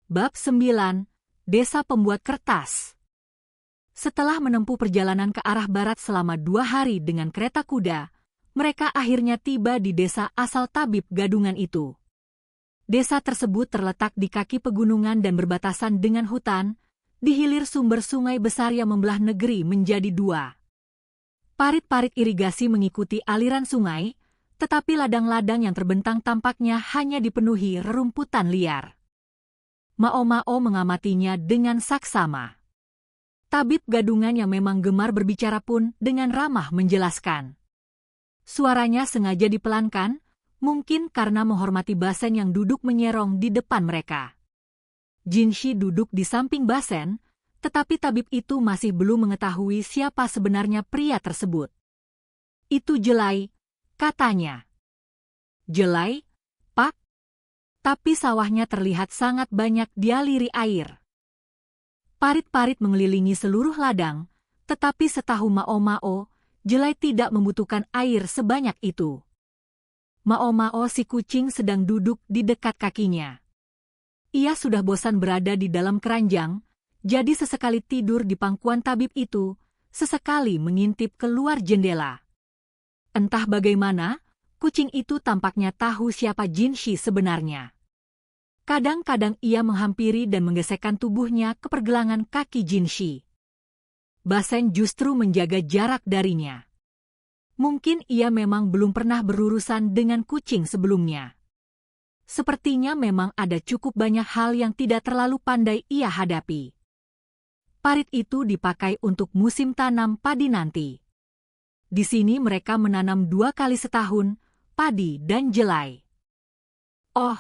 Bab 9, Desa Pembuat Kertas. Setelah menempuh perjalanan ke arah barat selama 2 hari dengan kereta kuda, mereka akhirnya tiba di desa asal tabib gadungan itu. Desa tersebut terletak di kaki pegunungan dan berbatasan dengan hutan, di hilir sumber sungai besar yang membelah negeri menjadi 2. Parit-parit irigasi mengikuti aliran sungai, tetapi ladang-ladang yang terbentang tampaknya hanya dipenuhi rerumputan liar. Mao-Mao mengamatinya dengan saksama. Tabib gadungan yang memang gemar berbicara pun dengan ramah menjelaskan. Suaranya sengaja dipelankan, mungkin karena menghormati Basen yang duduk menyerong di depan mereka. Jinshi duduk di samping Basen, tetapi tabib itu masih belum mengetahui siapa sebenarnya pria tersebut. Itu Jelai, katanya. Jelai, Pak? Tapi sawahnya terlihat sangat banyak dialiri air. Parit-parit mengelilingi seluruh ladang, tetapi setahu Mao-Mao, Jelai tidak membutuhkan air sebanyak itu. Mao-Mao si kucing sedang duduk di dekat kakinya. Ia sudah bosan berada di dalam keranjang, jadi sesekali tidur di pangkuan tabib itu, sesekali mengintip keluar jendela. Entah bagaimana, kucing itu tampaknya tahu siapa Jinshi sebenarnya. Kadang-kadang ia menghampiri dan menggesekkan tubuhnya ke pergelangan kaki Jinshi. Basen justru menjaga jarak darinya. Mungkin ia memang belum pernah berurusan dengan kucing sebelumnya. Sepertinya memang ada cukup banyak hal yang tidak terlalu pandai ia hadapi. Parit itu dipakai untuk musim tanam padi nanti. Di sini mereka menanam 2 kali setahun, padi dan jelai. Oh,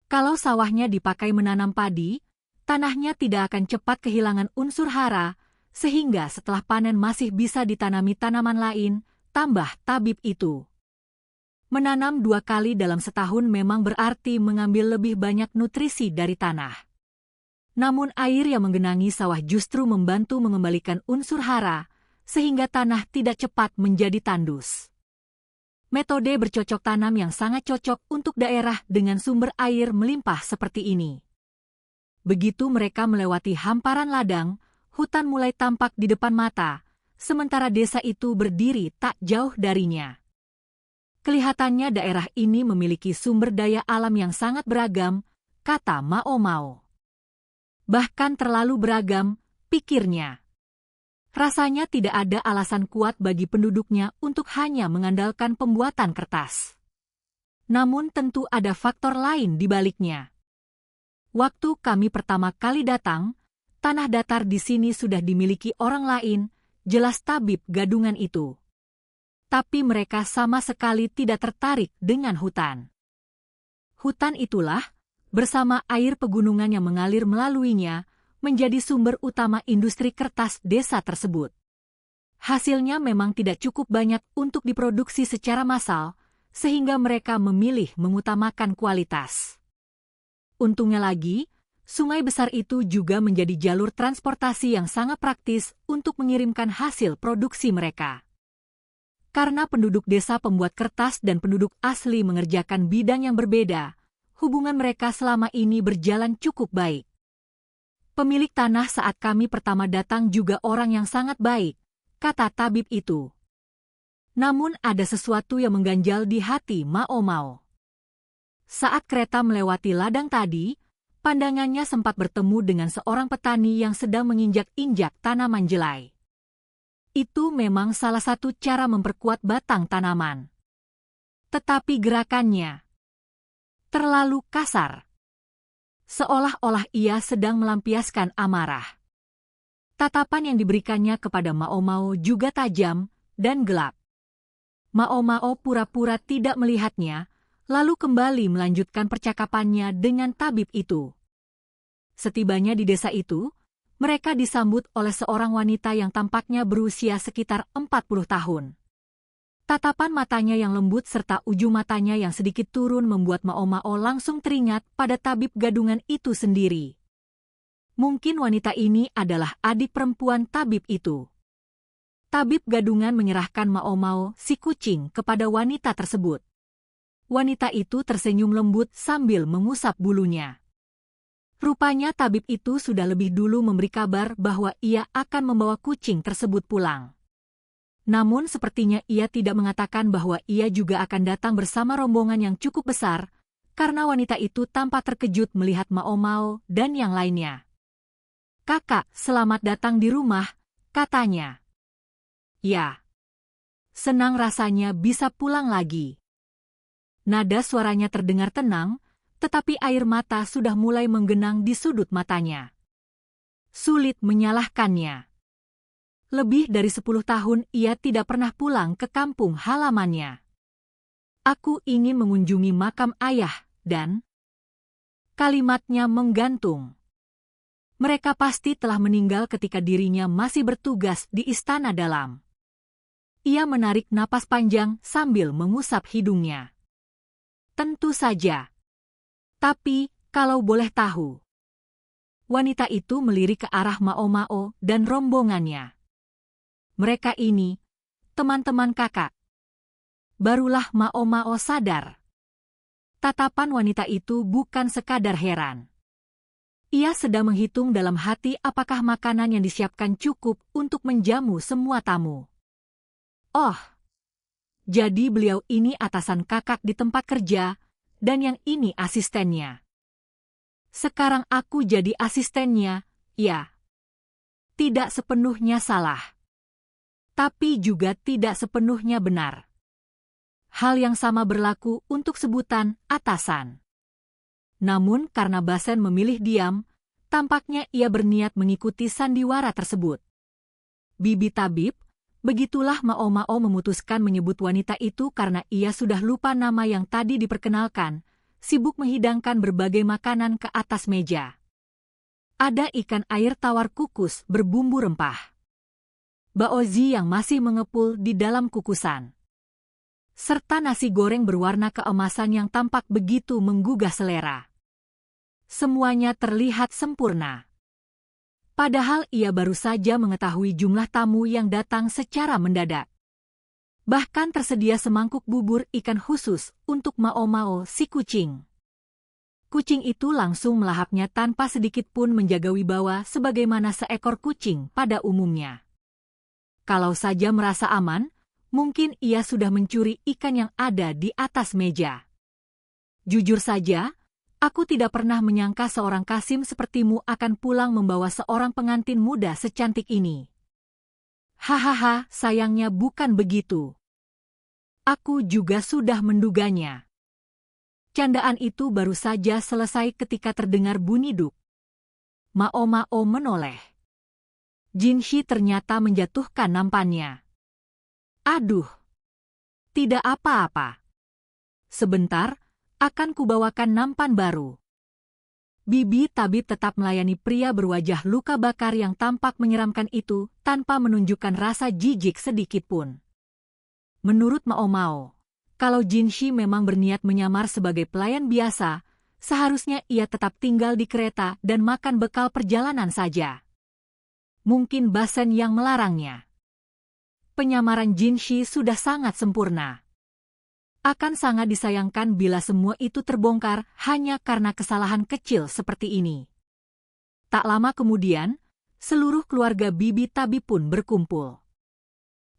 kalau sawahnya dipakai menanam padi, tanahnya tidak akan cepat kehilangan unsur hara, sehingga setelah panen masih bisa ditanami tanaman lain, tambah tabib itu. Menanam 2 kali dalam setahun memang berarti mengambil lebih banyak nutrisi dari tanah. Namun air yang menggenangi sawah justru membantu mengembalikan unsur hara, sehingga tanah tidak cepat menjadi tandus. Metode bercocok tanam yang sangat cocok untuk daerah dengan sumber air melimpah seperti ini. Begitu mereka melewati hamparan ladang, hutan mulai tampak di depan mata, sementara desa itu berdiri tak jauh darinya. Kelihatannya daerah ini memiliki sumber daya alam yang sangat beragam, kata Mao-Mao. Bahkan terlalu beragam, pikirnya. Rasanya tidak ada alasan kuat bagi penduduknya untuk hanya mengandalkan pembuatan kertas. Namun tentu ada faktor lain di baliknya. Waktu kami pertama kali datang, tanah datar di sini sudah dimiliki orang lain, jelas tabib gadungan itu. Tapi mereka sama sekali tidak tertarik dengan hutan. Hutan itulah, bersama air pegunungan yang mengalir melaluinya, menjadi sumber utama industri kertas desa tersebut. Hasilnya memang tidak cukup banyak untuk diproduksi secara massal, sehingga mereka memilih mengutamakan kualitas. Untungnya lagi, sungai besar itu juga menjadi jalur transportasi yang sangat praktis untuk mengirimkan hasil produksi mereka. Karena penduduk desa pembuat kertas dan penduduk asli mengerjakan bidang yang berbeda, hubungan mereka selama ini berjalan cukup baik. Pemilik tanah saat kami pertama datang juga orang yang sangat baik, kata tabib itu. Namun ada sesuatu yang mengganjal di hati Mao-Mao. Saat kereta melewati ladang tadi, pandangannya sempat bertemu dengan seorang petani yang sedang menginjak-injak tanaman jelai. Itu memang salah satu cara memperkuat batang tanaman. Tetapi gerakannya terlalu kasar. Seolah-olah ia sedang melampiaskan amarah. Tatapan yang diberikannya kepada Mao-Mao juga tajam dan gelap. Mao-Mao pura-pura tidak melihatnya, lalu kembali melanjutkan percakapannya dengan tabib itu. Setibanya di desa itu, mereka disambut oleh seorang wanita yang tampaknya berusia sekitar 40 tahun. Tatapan matanya yang lembut serta ujung matanya yang sedikit turun membuat Mao-Mao langsung teringat pada tabib gadungan itu sendiri. Mungkin wanita ini adalah adik perempuan tabib itu. Tabib gadungan menyerahkan Mao-Mao si kucing kepada wanita tersebut. Wanita itu tersenyum lembut sambil mengusap bulunya. Rupanya tabib itu sudah lebih dulu memberi kabar bahwa ia akan membawa kucing tersebut pulang. Namun sepertinya ia tidak mengatakan bahwa ia juga akan datang bersama rombongan yang cukup besar, karena wanita itu tampak terkejut melihat Mao Mao dan yang lainnya. "Kakak, selamat datang di rumah," katanya. "Ya." Senang rasanya bisa pulang lagi. Nada suaranya terdengar tenang, tetapi air mata sudah mulai menggenang di sudut matanya. Sulit menyalahkannya. Lebih dari 10 tahun ia tidak pernah pulang ke kampung halamannya. "Aku ingin mengunjungi makam ayah dan..." Kalimatnya menggantung. Mereka pasti telah meninggal ketika dirinya masih bertugas di istana dalam. Ia menarik napas panjang sambil mengusap hidungnya. Tentu saja. Tapi, kalau boleh tahu. Wanita itu melirik ke arah Mao Mao dan rombongannya. "Mereka ini, teman-teman kakak." Barulah Mao Mao sadar. Tatapan wanita itu bukan sekadar heran. Ia sedang menghitung dalam hati apakah makanan yang disiapkan cukup untuk menjamu semua tamu. "Oh, jadi beliau ini atasan kakak di tempat kerja, dan yang ini asistennya. Sekarang aku jadi asistennya, ya." Tidak sepenuhnya salah. Tapi juga tidak sepenuhnya benar. Hal yang sama berlaku untuk sebutan atasan. Namun karena Basen memilih diam, tampaknya ia berniat mengikuti sandiwara tersebut. "Bibi Tabib," begitulah Mao Mao memutuskan menyebut wanita itu karena ia sudah lupa nama yang tadi diperkenalkan, sibuk menghidangkan berbagai makanan ke atas meja. Ada ikan air tawar kukus berbumbu rempah, baozi yang masih mengepul di dalam kukusan, serta nasi goreng berwarna keemasan yang tampak begitu menggugah selera. Semuanya terlihat sempurna. Padahal ia baru saja mengetahui jumlah tamu yang datang secara mendadak. Bahkan tersedia semangkuk bubur ikan khusus untuk Mao Mao si kucing. Kucing itu langsung melahapnya tanpa sedikit pun menjaga wibawa sebagaimana seekor kucing pada umumnya. Kalau saja merasa aman, mungkin ia sudah mencuri ikan yang ada di atas meja. "Jujur saja, aku tidak pernah menyangka seorang Kasim sepertimu akan pulang membawa seorang pengantin muda secantik ini." "Hahaha, sayangnya bukan begitu. Aku juga sudah menduganya." Candaan itu baru saja selesai ketika terdengar bunyi duk. Mao Mao menoleh. Jinshi ternyata menjatuhkan nampannya. "Aduh, tidak apa-apa. Sebentar, akan kubawakan nampan baru." Bibi Tabib tetap melayani pria berwajah luka bakar yang tampak menyeramkan itu tanpa menunjukkan rasa jijik sedikit pun. Menurut Mao Mao, kalau Jinshi memang berniat menyamar sebagai pelayan biasa, seharusnya ia tetap tinggal di kereta dan makan bekal perjalanan saja. Mungkin Basen yang melarangnya. Penyamaran Jinshi sudah sangat sempurna. Akan sangat disayangkan bila semua itu terbongkar hanya karena kesalahan kecil seperti ini. Tak lama kemudian, seluruh keluarga Bibi Tabib pun berkumpul.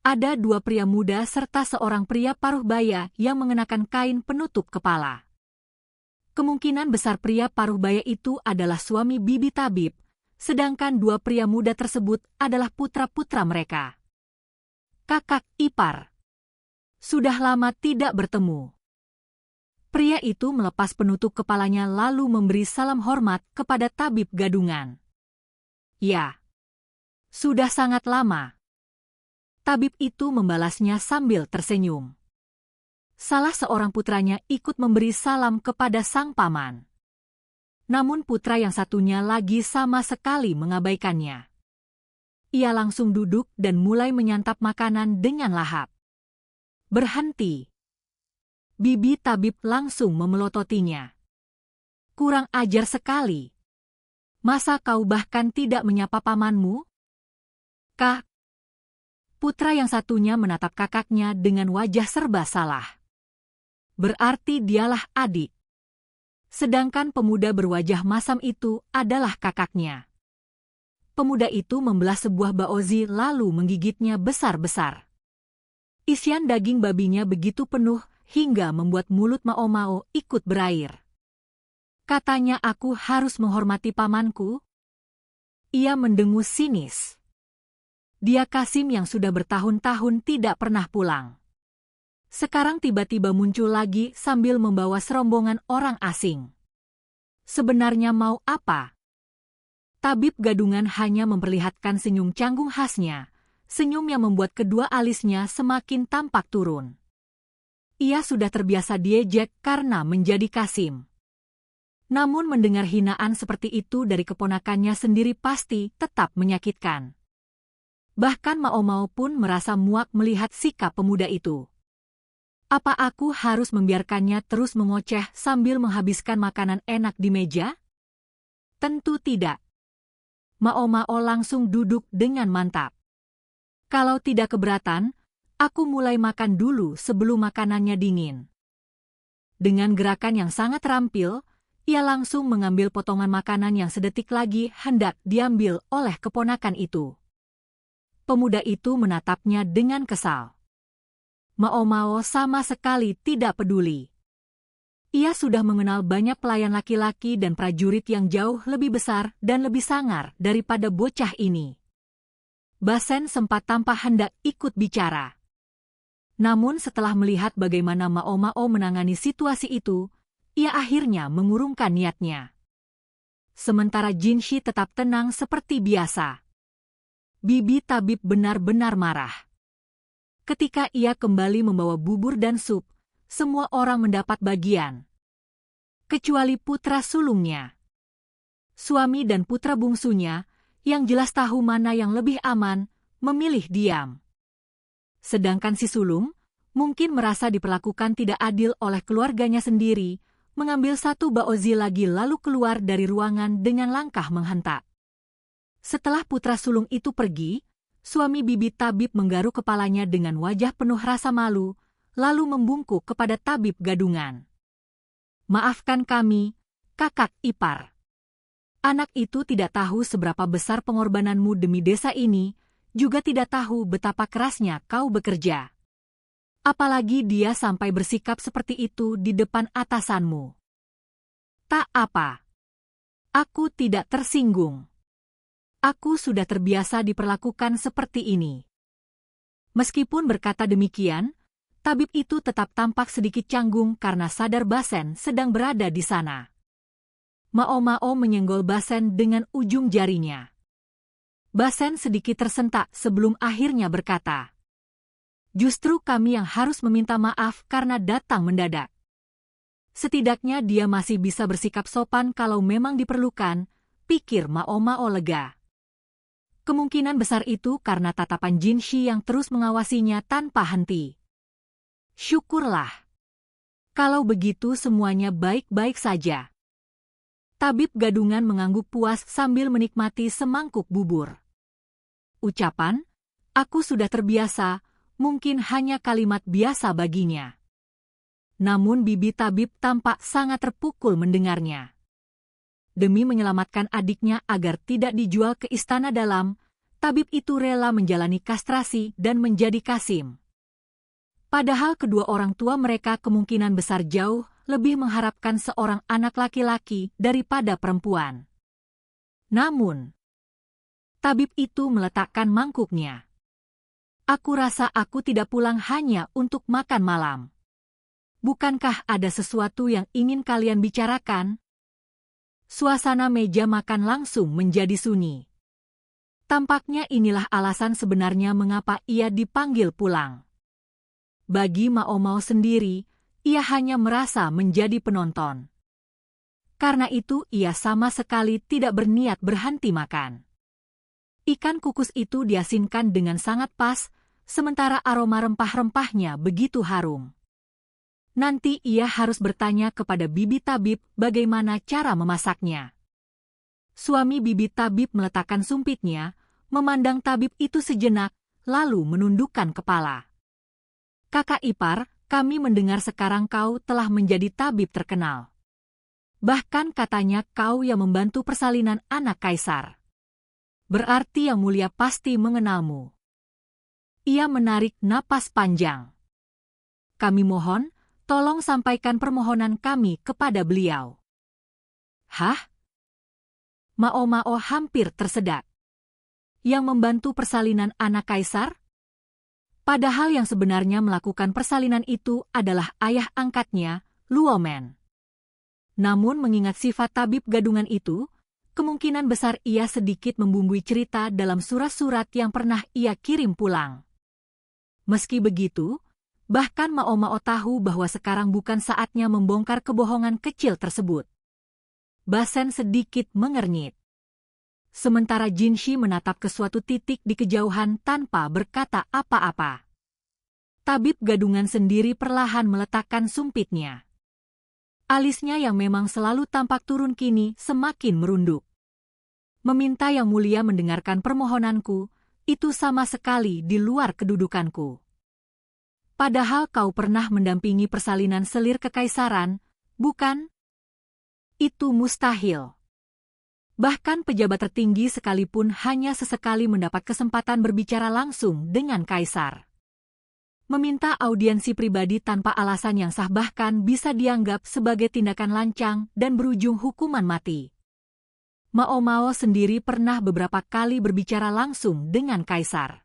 Ada 2 pria muda serta seorang pria paruh baya yang mengenakan kain penutup kepala. Kemungkinan besar pria paruh baya itu adalah suami Bibi Tabib, sedangkan 2 pria muda tersebut adalah putra-putra mereka. Kakak ipar. Sudah lama tidak bertemu. Pria itu melepas penutup kepalanya lalu memberi salam hormat kepada tabib gadungan. "Ya, sudah sangat lama." Tabib itu membalasnya sambil tersenyum. Salah seorang putranya ikut memberi salam kepada sang paman. Namun putra yang satunya lagi sama sekali mengabaikannya. Ia langsung duduk dan mulai menyantap makanan dengan lahap. "Berhenti." Bibi Tabib langsung memelototinya. "Kurang ajar sekali. Masa kau bahkan tidak menyapa pamanmu?" "Kak." Putra yang satunya menatap kakaknya dengan wajah serba salah. "Berarti dialah adik." Sedangkan pemuda berwajah masam itu adalah kakaknya. Pemuda itu membelah sebuah baozi lalu menggigitnya besar-besar. Isian daging babinya begitu penuh hingga membuat mulut Mao Mao ikut berair. Katanya aku harus menghormati pamanku? Ia mendengus sinis. Dia Kasim yang sudah bertahun-tahun tidak pernah pulang. Sekarang tiba-tiba muncul lagi sambil membawa serombongan orang asing. Sebenarnya mau apa? Tabib gadungan hanya memperlihatkan senyum canggung khasnya, senyum yang membuat kedua alisnya semakin tampak turun. Ia sudah terbiasa diejek karena menjadi Kasim. Namun mendengar hinaan seperti itu dari keponakannya sendiri pasti tetap menyakitkan. Bahkan Mao Mao pun merasa muak melihat sikap pemuda itu. Apa aku harus membiarkannya terus mengoceh sambil menghabiskan makanan enak di meja? Tentu tidak. Mao Mao langsung duduk dengan mantap. Kalau tidak keberatan, aku mulai makan dulu sebelum makanannya dingin. Dengan gerakan yang sangat terampil, ia langsung mengambil potongan makanan yang sedetik lagi hendak diambil oleh keponakan itu. Pemuda itu menatapnya dengan kesal. Mao Mao sama sekali tidak peduli. Ia sudah mengenal banyak pelayan laki-laki dan prajurit yang jauh lebih besar dan lebih sangar daripada bocah ini. Basen sempat tampak hendak ikut bicara. Namun setelah melihat bagaimana Mao Mao menangani situasi itu, ia akhirnya mengurungkan niatnya. Sementara Jinshi tetap tenang seperti biasa. Bibi tabib benar-benar marah. Ketika ia kembali membawa bubur dan sup, semua orang mendapat bagian. Kecuali putra sulungnya. Suami dan putra bungsunya, yang jelas tahu mana yang lebih aman, memilih diam. Sedangkan si sulung, mungkin merasa diperlakukan tidak adil oleh keluarganya sendiri, mengambil satu baozi lagi lalu keluar dari ruangan dengan langkah menghentak. Setelah putra sulung itu pergi, suami bibi tabib menggaruk kepalanya dengan wajah penuh rasa malu, lalu membungkuk kepada tabib gadungan. Maafkan kami, kakak ipar. Anak itu tidak tahu seberapa besar pengorbananmu demi desa ini, juga tidak tahu betapa kerasnya kau bekerja. Apalagi dia sampai bersikap seperti itu di depan atasanmu. Tak apa. Aku tidak tersinggung. Aku sudah terbiasa diperlakukan seperti ini. Meskipun berkata demikian, tabib itu tetap tampak sedikit canggung karena sadar Basen sedang berada di sana. Mao Mao menyenggol Basen dengan ujung jarinya. Basen sedikit tersentak sebelum akhirnya berkata, "Justru kami yang harus meminta maaf karena datang mendadak." Setidaknya dia masih bisa bersikap sopan kalau memang diperlukan, pikir Mao Mao lega. Kemungkinan besar itu karena tatapan Jinshi yang terus mengawasinya tanpa henti. Syukurlah. Kalau begitu semuanya baik-baik saja. Tabib gadungan mengangguk puas sambil menikmati semangkuk bubur. Ucapan, aku sudah terbiasa, mungkin hanya kalimat biasa baginya. Namun bibi tabib tampak sangat terpukul mendengarnya. Demi menyelamatkan adiknya agar tidak dijual ke istana dalam, tabib itu rela menjalani kastrasi dan menjadi Kasim. Padahal kedua orang tua mereka kemungkinan besar jauh lebih mengharapkan seorang anak laki-laki daripada perempuan. Namun, tabib itu meletakkan mangkuknya. Aku rasa aku tidak pulang hanya untuk makan malam. Bukankah ada sesuatu yang ingin kalian bicarakan? Suasana meja makan langsung menjadi sunyi. Tampaknya inilah alasan sebenarnya mengapa ia dipanggil pulang. Bagi Mao Mao sendiri, ia hanya merasa menjadi penonton. Karena itu ia sama sekali tidak berniat berhenti makan. Ikan kukus itu diasinkan dengan sangat pas, sementara aroma rempah-rempahnya begitu harum. Nanti ia harus bertanya kepada bibi tabib bagaimana cara memasaknya. Suami bibi tabib meletakkan sumpitnya, memandang tabib itu sejenak, lalu menundukkan kepala. Kakak ipar, kami mendengar sekarang kau telah menjadi tabib terkenal. Bahkan katanya kau yang membantu persalinan anak kaisar. Berarti Yang Mulia pasti mengenalmu. Ia menarik napas panjang. Kami mohon, tolong sampaikan permohonan kami kepada beliau. Hah? Mao Mao hampir tersedak. Yang membantu persalinan anak kaisar? Padahal yang sebenarnya melakukan persalinan itu adalah ayah angkatnya, Luo Men. Namun mengingat sifat tabib gadungan itu, kemungkinan besar ia sedikit membumbui cerita dalam surat-surat yang pernah ia kirim pulang. Meski begitu, bahkan Mao Mao tahu bahwa sekarang bukan saatnya membongkar kebohongan kecil tersebut. Basen sedikit mengernyit. Sementara Jinshi menatap ke suatu titik di kejauhan tanpa berkata apa-apa. Tabib gadungan sendiri perlahan meletakkan sumpitnya. Alisnya yang memang selalu tampak turun kini semakin merunduk. Meminta Yang Mulia mendengarkan permohonanku, itu sama sekali di luar kedudukanku. Padahal kau pernah mendampingi persalinan selir kekaisaran, bukan? Itu mustahil. Bahkan pejabat tertinggi sekalipun hanya sesekali mendapat kesempatan berbicara langsung dengan kaisar. Meminta audiensi pribadi tanpa alasan yang sah bahkan bisa dianggap sebagai tindakan lancang dan berujung hukuman mati. Mao Mao sendiri pernah beberapa kali berbicara langsung dengan kaisar.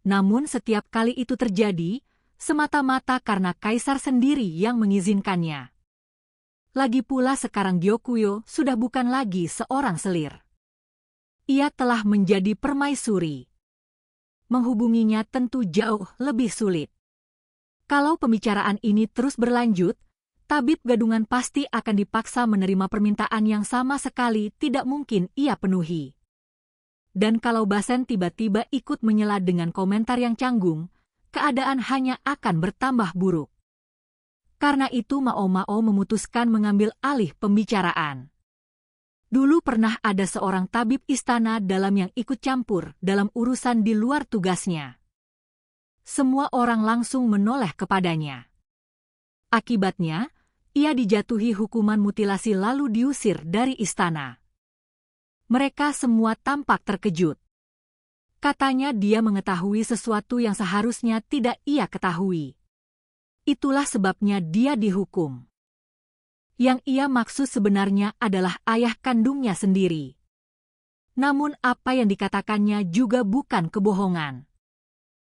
Namun setiap kali itu terjadi, semata-mata karena kaisar sendiri yang mengizinkannya. Lagi pula sekarang Gyokuyo sudah bukan lagi seorang selir. Ia telah menjadi permaisuri. Menghubunginya tentu jauh lebih sulit. Kalau pembicaraan ini terus berlanjut, tabib gadungan pasti akan dipaksa menerima permintaan yang sama sekali tidak mungkin ia penuhi. Dan kalau Basen tiba-tiba ikut menyela dengan komentar yang canggung, keadaan hanya akan bertambah buruk. Karena itu Mao Mao memutuskan mengambil alih pembicaraan. Dulu pernah ada seorang tabib istana dalam yang ikut campur dalam urusan di luar tugasnya. Semua orang langsung menoleh kepadanya. Akibatnya, ia dijatuhi hukuman mutilasi lalu diusir dari istana. Mereka semua tampak terkejut. Katanya dia mengetahui sesuatu yang seharusnya tidak ia ketahui. Itulah sebabnya dia dihukum. Yang ia maksud sebenarnya adalah ayah kandungnya sendiri. Namun apa yang dikatakannya juga bukan kebohongan.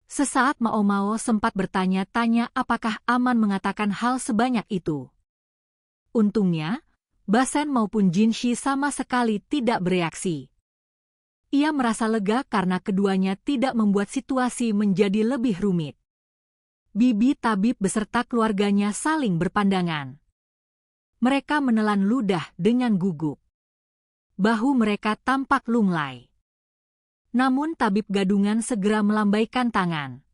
Sesaat Mao Mao sempat bertanya-tanya apakah aman mengatakan hal sebanyak itu. Untungnya, Basen maupun Jinshi sama sekali tidak bereaksi. Ia merasa lega karena keduanya tidak membuat situasi menjadi lebih rumit. Bibi tabib beserta keluarganya saling berpandangan. Mereka menelan ludah dengan gugup. Bahu mereka tampak lunglai. Namun tabib gadungan segera melambaikan tangan.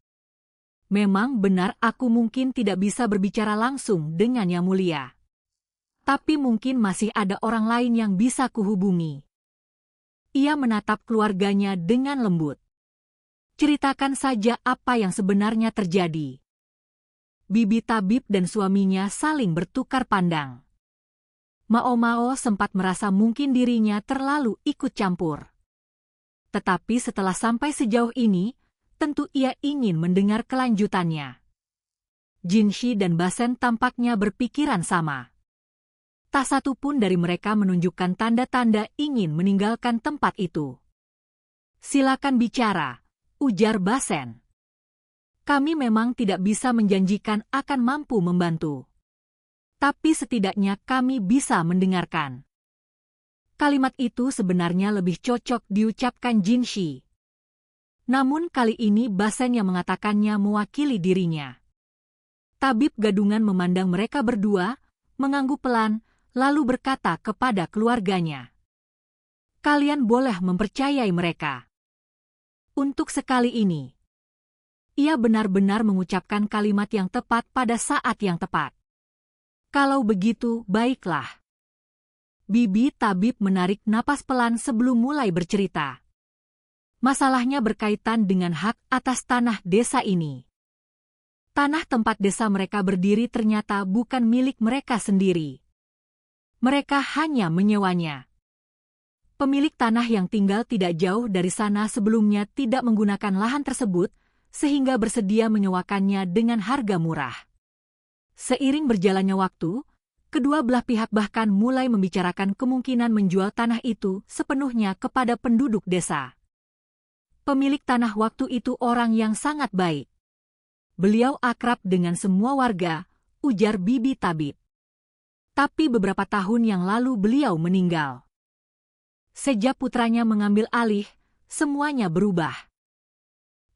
Memang benar aku mungkin tidak bisa berbicara langsung dengan Yang Mulia. Tapi mungkin masih ada orang lain yang bisa kuhubungi. Ia menatap keluarganya dengan lembut. Ceritakan saja apa yang sebenarnya terjadi. Bibi tabib dan suaminya saling bertukar pandang. Mao Mao sempat merasa mungkin dirinya terlalu ikut campur. Tetapi setelah sampai sejauh ini, tentu ia ingin mendengar kelanjutannya. Jinshi dan Basen tampaknya berpikiran sama. Tak satu pun dari mereka menunjukkan tanda-tanda ingin meninggalkan tempat itu. Silakan bicara, ujar Basen. Kami memang tidak bisa menjanjikan akan mampu membantu. Tapi setidaknya kami bisa mendengarkan. Kalimat itu sebenarnya lebih cocok diucapkan Jinshi. Namun kali ini Basen yang mengatakannya mewakili dirinya. Tabib gadungan memandang mereka berdua, mengangguk pelan, lalu berkata kepada keluarganya. Kalian boleh mempercayai mereka. Untuk sekali ini. Ia benar-benar mengucapkan kalimat yang tepat pada saat yang tepat. Kalau begitu, baiklah. Bibi tabib menarik napas pelan sebelum mulai bercerita. Masalahnya berkaitan dengan hak atas tanah desa ini. Tanah tempat desa mereka berdiri ternyata bukan milik mereka sendiri. Mereka hanya menyewanya. Pemilik tanah yang tinggal tidak jauh dari sana sebelumnya tidak menggunakan lahan tersebut, sehingga bersedia menyewakannya dengan harga murah. Seiring berjalannya waktu, kedua belah pihak bahkan mulai membicarakan kemungkinan menjual tanah itu sepenuhnya kepada penduduk desa. Pemilik tanah waktu itu orang yang sangat baik. Beliau akrab dengan semua warga, ujar Bibi Tabib. Tapi beberapa tahun yang lalu beliau meninggal. Sejak putranya mengambil alih, semuanya berubah.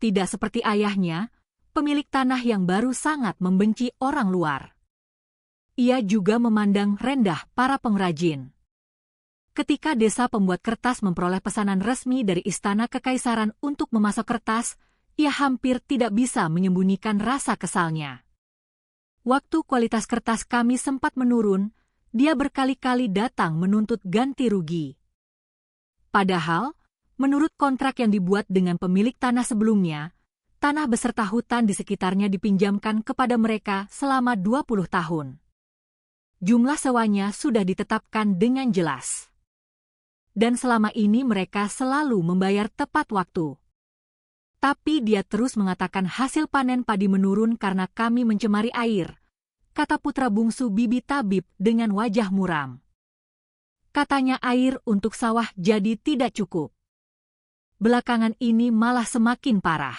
Tidak seperti ayahnya, pemilik tanah yang baru sangat membenci orang luar. Ia juga memandang rendah para pengrajin. Ketika desa pembuat kertas memperoleh pesanan resmi dari istana kekaisaran untuk memasok kertas, ia hampir tidak bisa menyembunyikan rasa kesalnya. Waktu kualitas kertas kami sempat menurun, dia berkali-kali datang menuntut ganti rugi. Padahal, menurut kontrak yang dibuat dengan pemilik tanah sebelumnya, tanah beserta hutan di sekitarnya dipinjamkan kepada mereka selama 20 tahun. Jumlah sewanya sudah ditetapkan dengan jelas. Dan selama ini mereka selalu membayar tepat waktu. Tapi dia terus mengatakan hasil panen padi menurun karena kami mencemari air, kata putra bungsu Bibi Tabib dengan wajah muram. Katanya air untuk sawah jadi tidak cukup. Belakangan ini malah semakin parah.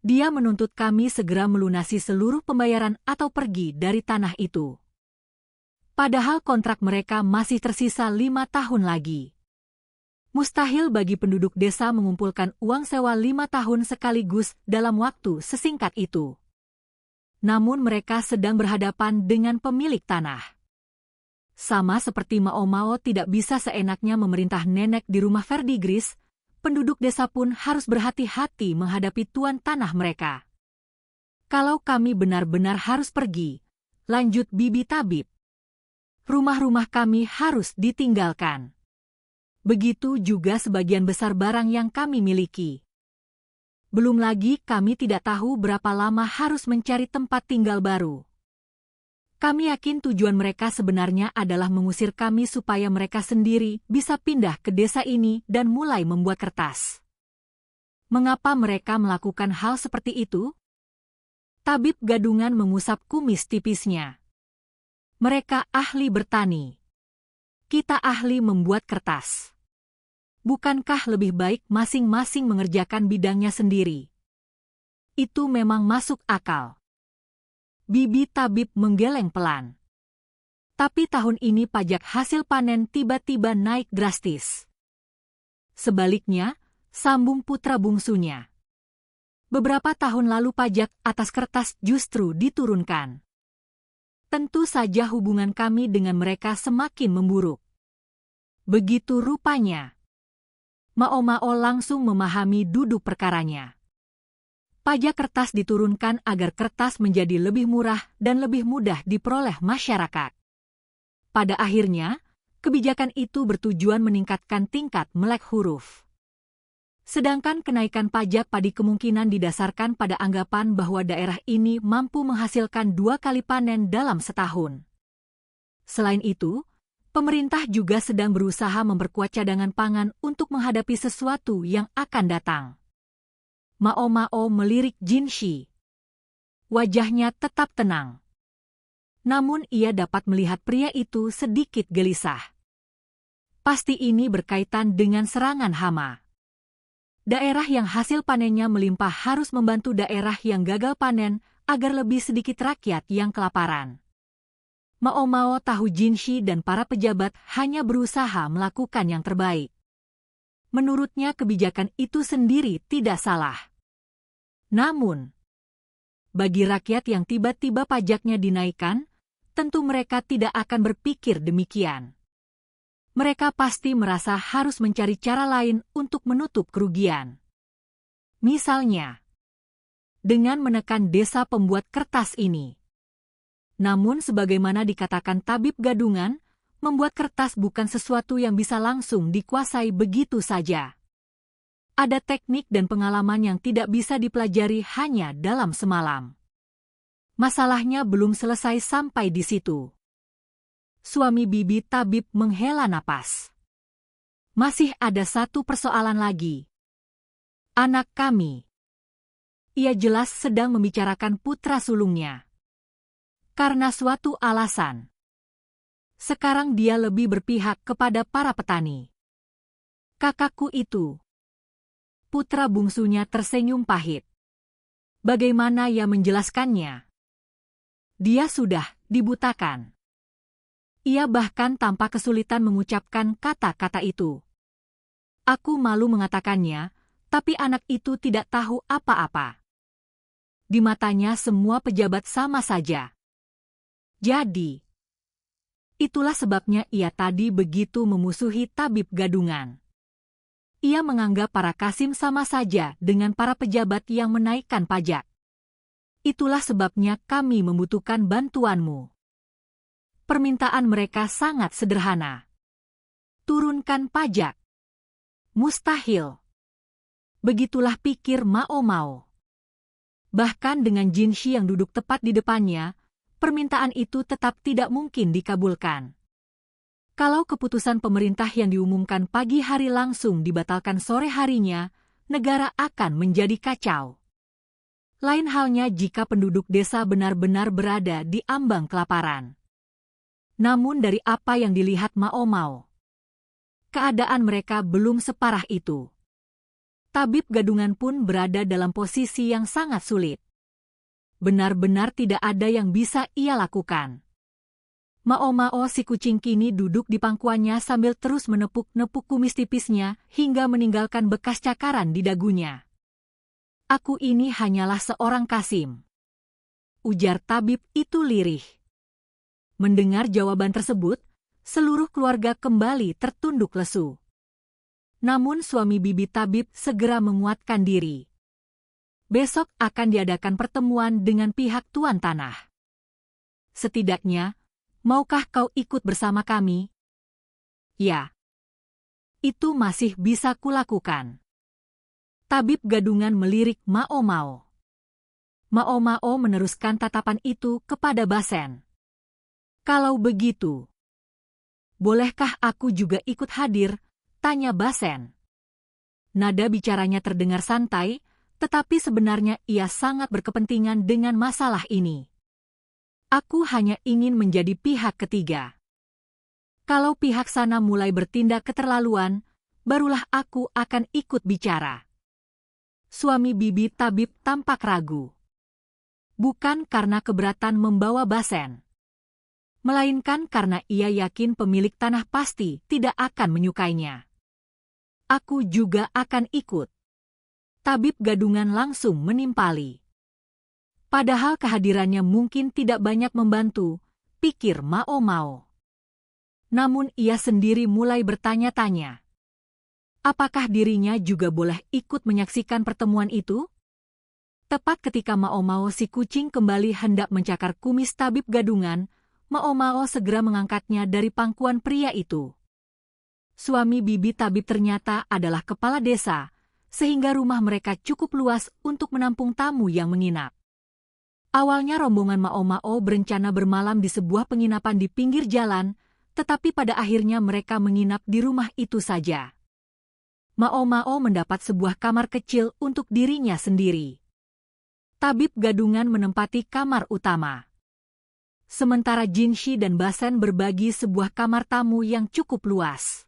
Dia menuntut kami segera melunasi seluruh pembayaran atau pergi dari tanah itu. Padahal kontrak mereka masih tersisa 5 tahun lagi. Mustahil bagi penduduk desa mengumpulkan uang sewa 5 tahun sekaligus dalam waktu sesingkat itu. Namun mereka sedang berhadapan dengan pemilik tanah. Sama seperti Mao tidak bisa seenaknya memerintah nenek di rumah Verdigris, penduduk desa pun harus berhati-hati menghadapi tuan tanah mereka. Kalau kami benar-benar harus pergi, lanjut Bibi Tabib, rumah-rumah kami harus ditinggalkan. Begitu juga sebagian besar barang yang kami miliki. Belum lagi kami tidak tahu berapa lama harus mencari tempat tinggal baru. Kami yakin tujuan mereka sebenarnya adalah mengusir kami supaya mereka sendiri bisa pindah ke desa ini dan mulai membuat kertas. Mengapa mereka melakukan hal seperti itu? Tabib gadungan mengusap kumis tipisnya. Mereka ahli bertani. Kita ahli membuat kertas. Bukankah lebih baik masing-masing mengerjakan bidangnya sendiri? Itu memang masuk akal. Bibi Tabib menggeleng pelan. Tapi tahun ini pajak hasil panen tiba-tiba naik drastis. Sebaliknya, sambung putra bungsunya. Beberapa tahun lalu pajak atas kertas justru diturunkan. Tentu saja hubungan kami dengan mereka semakin memburuk. Begitu rupanya. Mao langsung memahami duduk perkaranya. Pajak kertas diturunkan agar kertas menjadi lebih murah dan lebih mudah diperoleh masyarakat. Pada akhirnya, kebijakan itu bertujuan meningkatkan tingkat melek huruf. Sedangkan kenaikan pajak padi kemungkinan didasarkan pada anggapan bahwa daerah ini mampu menghasilkan 2 kali panen dalam setahun. Selain itu, pemerintah juga sedang berusaha memperkuat cadangan pangan untuk menghadapi sesuatu yang akan datang. Mao melirik Jinshi. Wajahnya tetap tenang. Namun ia dapat melihat pria itu sedikit gelisah. Pasti ini berkaitan dengan serangan hama. Daerah yang hasil panennya melimpah harus membantu daerah yang gagal panen agar lebih sedikit rakyat yang kelaparan. Mao tahu Jinshi dan para pejabat hanya berusaha melakukan yang terbaik. Menurutnya kebijakan itu sendiri tidak salah. Namun, bagi rakyat yang tiba-tiba pajaknya dinaikkan, tentu mereka tidak akan berpikir demikian. Mereka pasti merasa harus mencari cara lain untuk menutup kerugian. Misalnya, dengan menekan desa pembuat kertas ini. Namun sebagaimana dikatakan tabib gadungan, membuat kertas bukan sesuatu yang bisa langsung dikuasai begitu saja. Ada teknik dan pengalaman yang tidak bisa dipelajari hanya dalam semalam. Masalahnya belum selesai sampai di situ. Suami bibi tabib menghela napas. Masih ada satu persoalan lagi. Anak kami. Ia jelas sedang membicarakan putra sulungnya. Karena suatu alasan. Sekarang dia lebih berpihak kepada para petani. Kakakku itu. Putra bungsunya tersenyum pahit. Bagaimana ia menjelaskannya? Dia sudah dibutakan. Ia bahkan tampak kesulitan mengucapkan kata-kata itu. Aku malu mengatakannya, tapi anak itu tidak tahu apa-apa. Di matanya semua pejabat sama saja. Jadi, itulah sebabnya ia tadi begitu memusuhi tabib gadungan. Ia menganggap para kasim sama saja dengan para pejabat yang menaikkan pajak. Itulah sebabnya kami membutuhkan bantuanmu. Permintaan mereka sangat sederhana. Turunkan pajak. Mustahil. Begitulah pikir Mao Mao. Bahkan dengan Jinshi yang duduk tepat di depannya, permintaan itu tetap tidak mungkin dikabulkan. Kalau keputusan pemerintah yang diumumkan pagi hari langsung dibatalkan sore harinya, negara akan menjadi kacau. Lain halnya jika penduduk desa benar-benar berada di ambang kelaparan. Namun dari apa yang dilihat Mao Mao, keadaan mereka belum separah itu. Tabib gadungan pun berada dalam posisi yang sangat sulit. Benar-benar tidak ada yang bisa ia lakukan. Mao Mao si kucing kini duduk di pangkuannya sambil terus menepuk-nepuk kumis tipisnya hingga meninggalkan bekas cakaran di dagunya. Aku ini hanyalah seorang kasim. Ujar tabib itu lirih. Mendengar jawaban tersebut, seluruh keluarga kembali tertunduk lesu. Namun suami bibi tabib segera menguatkan diri. Besok akan diadakan pertemuan dengan pihak tuan tanah. Setidaknya, maukah kau ikut bersama kami? Ya. Itu masih bisa kulakukan. Tabib gadungan melirik Mao Mao. Mao Mao meneruskan tatapan itu kepada Basen. Kalau begitu, bolehkah aku juga ikut hadir? Tanya Basen. Nada bicaranya terdengar santai, tetapi sebenarnya ia sangat berkepentingan dengan masalah ini. Aku hanya ingin menjadi pihak ketiga. Kalau pihak sana mulai bertindak keterlaluan, barulah aku akan ikut bicara. Suami bibi tabib tampak ragu. Bukan karena keberatan membawa Basen, melainkan karena ia yakin pemilik tanah pasti tidak akan menyukainya. Aku juga akan ikut. Tabib gadungan langsung menimpali. Padahal kehadirannya mungkin tidak banyak membantu, pikir Mao Mao. Namun ia sendiri mulai bertanya-tanya. Apakah dirinya juga boleh ikut menyaksikan pertemuan itu? Tepat ketika Mao Mao si kucing kembali hendak mencakar kumis tabib gadungan, Mao Mao segera mengangkatnya dari pangkuan pria itu. Suami bibi tabib ternyata adalah kepala desa, sehingga rumah mereka cukup luas untuk menampung tamu yang menginap. Awalnya rombongan Mao Mao berencana bermalam di sebuah penginapan di pinggir jalan, tetapi pada akhirnya mereka menginap di rumah itu saja. Mao Mao mendapat sebuah kamar kecil untuk dirinya sendiri. Tabib gadungan menempati kamar utama. Sementara Jinshi dan Basen berbagi sebuah kamar tamu yang cukup luas.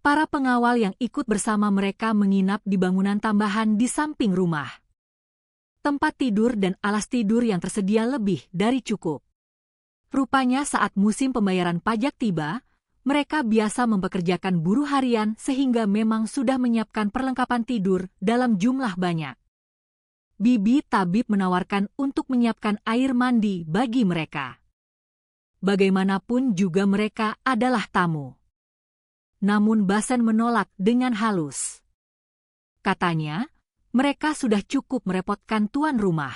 Para pengawal yang ikut bersama mereka menginap di bangunan tambahan di samping rumah. Tempat tidur dan alas tidur yang tersedia lebih dari cukup. Rupanya saat musim pembayaran pajak tiba, mereka biasa mempekerjakan buruh harian sehingga memang sudah menyiapkan perlengkapan tidur dalam jumlah banyak. Bibi tabib menawarkan untuk menyiapkan air mandi bagi mereka. Bagaimanapun juga mereka adalah tamu. Namun Basen menolak dengan halus. Katanya, mereka sudah cukup merepotkan tuan rumah.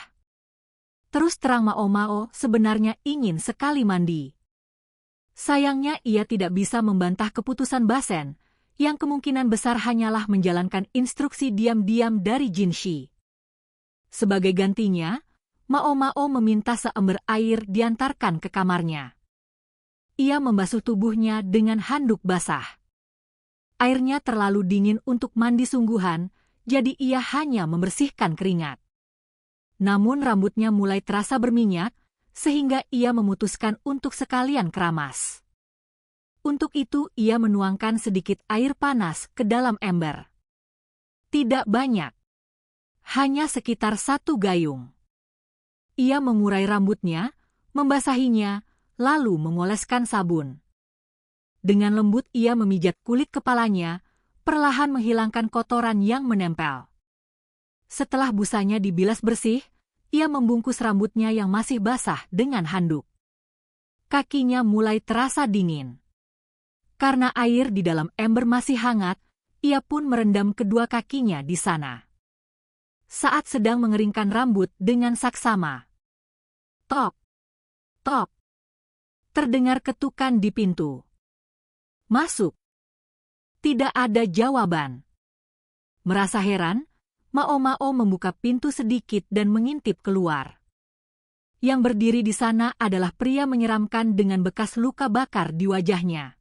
Terus terang Mao Mao sebenarnya ingin sekali mandi. Sayangnya ia tidak bisa membantah keputusan Basen, yang kemungkinan besar hanyalah menjalankan instruksi diam-diam dari Jinshi. Sebagai gantinya, Mao Mao meminta seember air diantarkan ke kamarnya. ia membasuh tubuhnya dengan handuk basah. Airnya terlalu dingin untuk mandi sungguhan, jadi ia hanya membersihkan keringat. Namun rambutnya mulai terasa berminyak, sehingga ia memutuskan untuk sekalian keramas. Untuk itu ia menuangkan sedikit air panas ke dalam ember. Tidak banyak. Hanya sekitar 1 gayung. Ia mengurai rambutnya, membasahinya, lalu mengoleskan sabun. Dengan lembut ia memijat kulit kepalanya, perlahan menghilangkan kotoran yang menempel. Setelah busanya dibilas bersih, ia membungkus rambutnya yang masih basah dengan handuk. Kakinya mulai terasa dingin. Karena air di dalam ember masih hangat, ia pun merendam kedua kakinya di sana. Saat sedang mengeringkan rambut dengan saksama. Tok, tok. Terdengar ketukan di pintu. Masuk. Tidak ada jawaban. Merasa heran, Mao membuka pintu sedikit dan mengintip keluar. Yang berdiri di sana adalah pria menyeramkan dengan bekas luka bakar di wajahnya.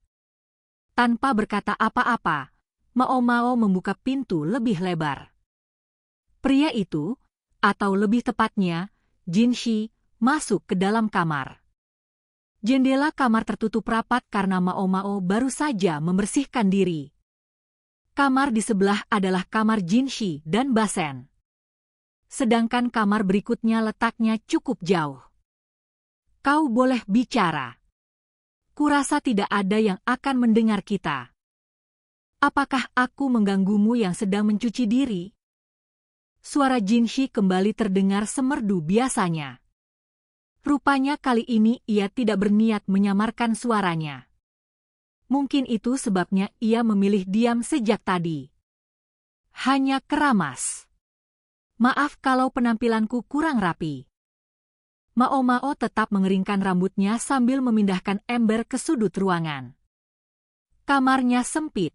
Tanpa berkata apa-apa, Mao membuka pintu lebih lebar. Pria itu, atau lebih tepatnya, Jinshi, masuk ke dalam kamar. Jendela kamar tertutup rapat karena Mao baru saja membersihkan diri. Kamar di sebelah adalah kamar Jinshi dan Basen. Sedangkan kamar berikutnya letaknya cukup jauh. Kau boleh bicara. Kurasa tidak ada yang akan mendengar kita. Apakah aku mengganggumu yang sedang mencuci diri? Suara Jinshi kembali terdengar semerdu biasanya. Rupanya kali ini ia tidak berniat menyamarkan suaranya. Mungkin itu sebabnya ia memilih diam sejak tadi. Hanya keramas. Maaf kalau penampilanku kurang rapi. Mao tetap mengeringkan rambutnya sambil memindahkan ember ke sudut ruangan. Kamarnya sempit.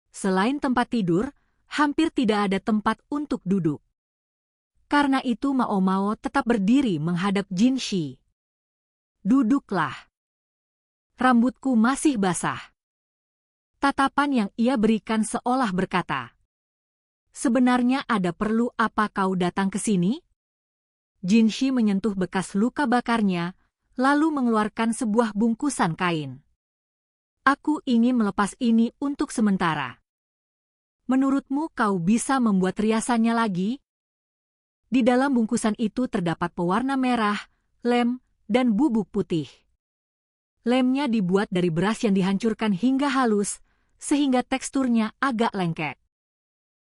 Selain tempat tidur, hampir tidak ada tempat untuk duduk. Karena itu Mao tetap berdiri menghadap Jinshi. Duduklah. Rambutku masih basah. Tatapan yang ia berikan seolah berkata, sebenarnya ada perlu apa kau datang ke sini? Jinshi menyentuh bekas luka bakarnya, lalu mengeluarkan sebuah bungkusan kain. Aku ingin melepas ini untuk sementara. Menurutmu kau bisa membuat riasannya lagi? Di dalam bungkusan itu terdapat pewarna merah, lem, dan bubuk putih. Lemnya dibuat dari beras yang dihancurkan hingga halus, sehingga teksturnya agak lengket.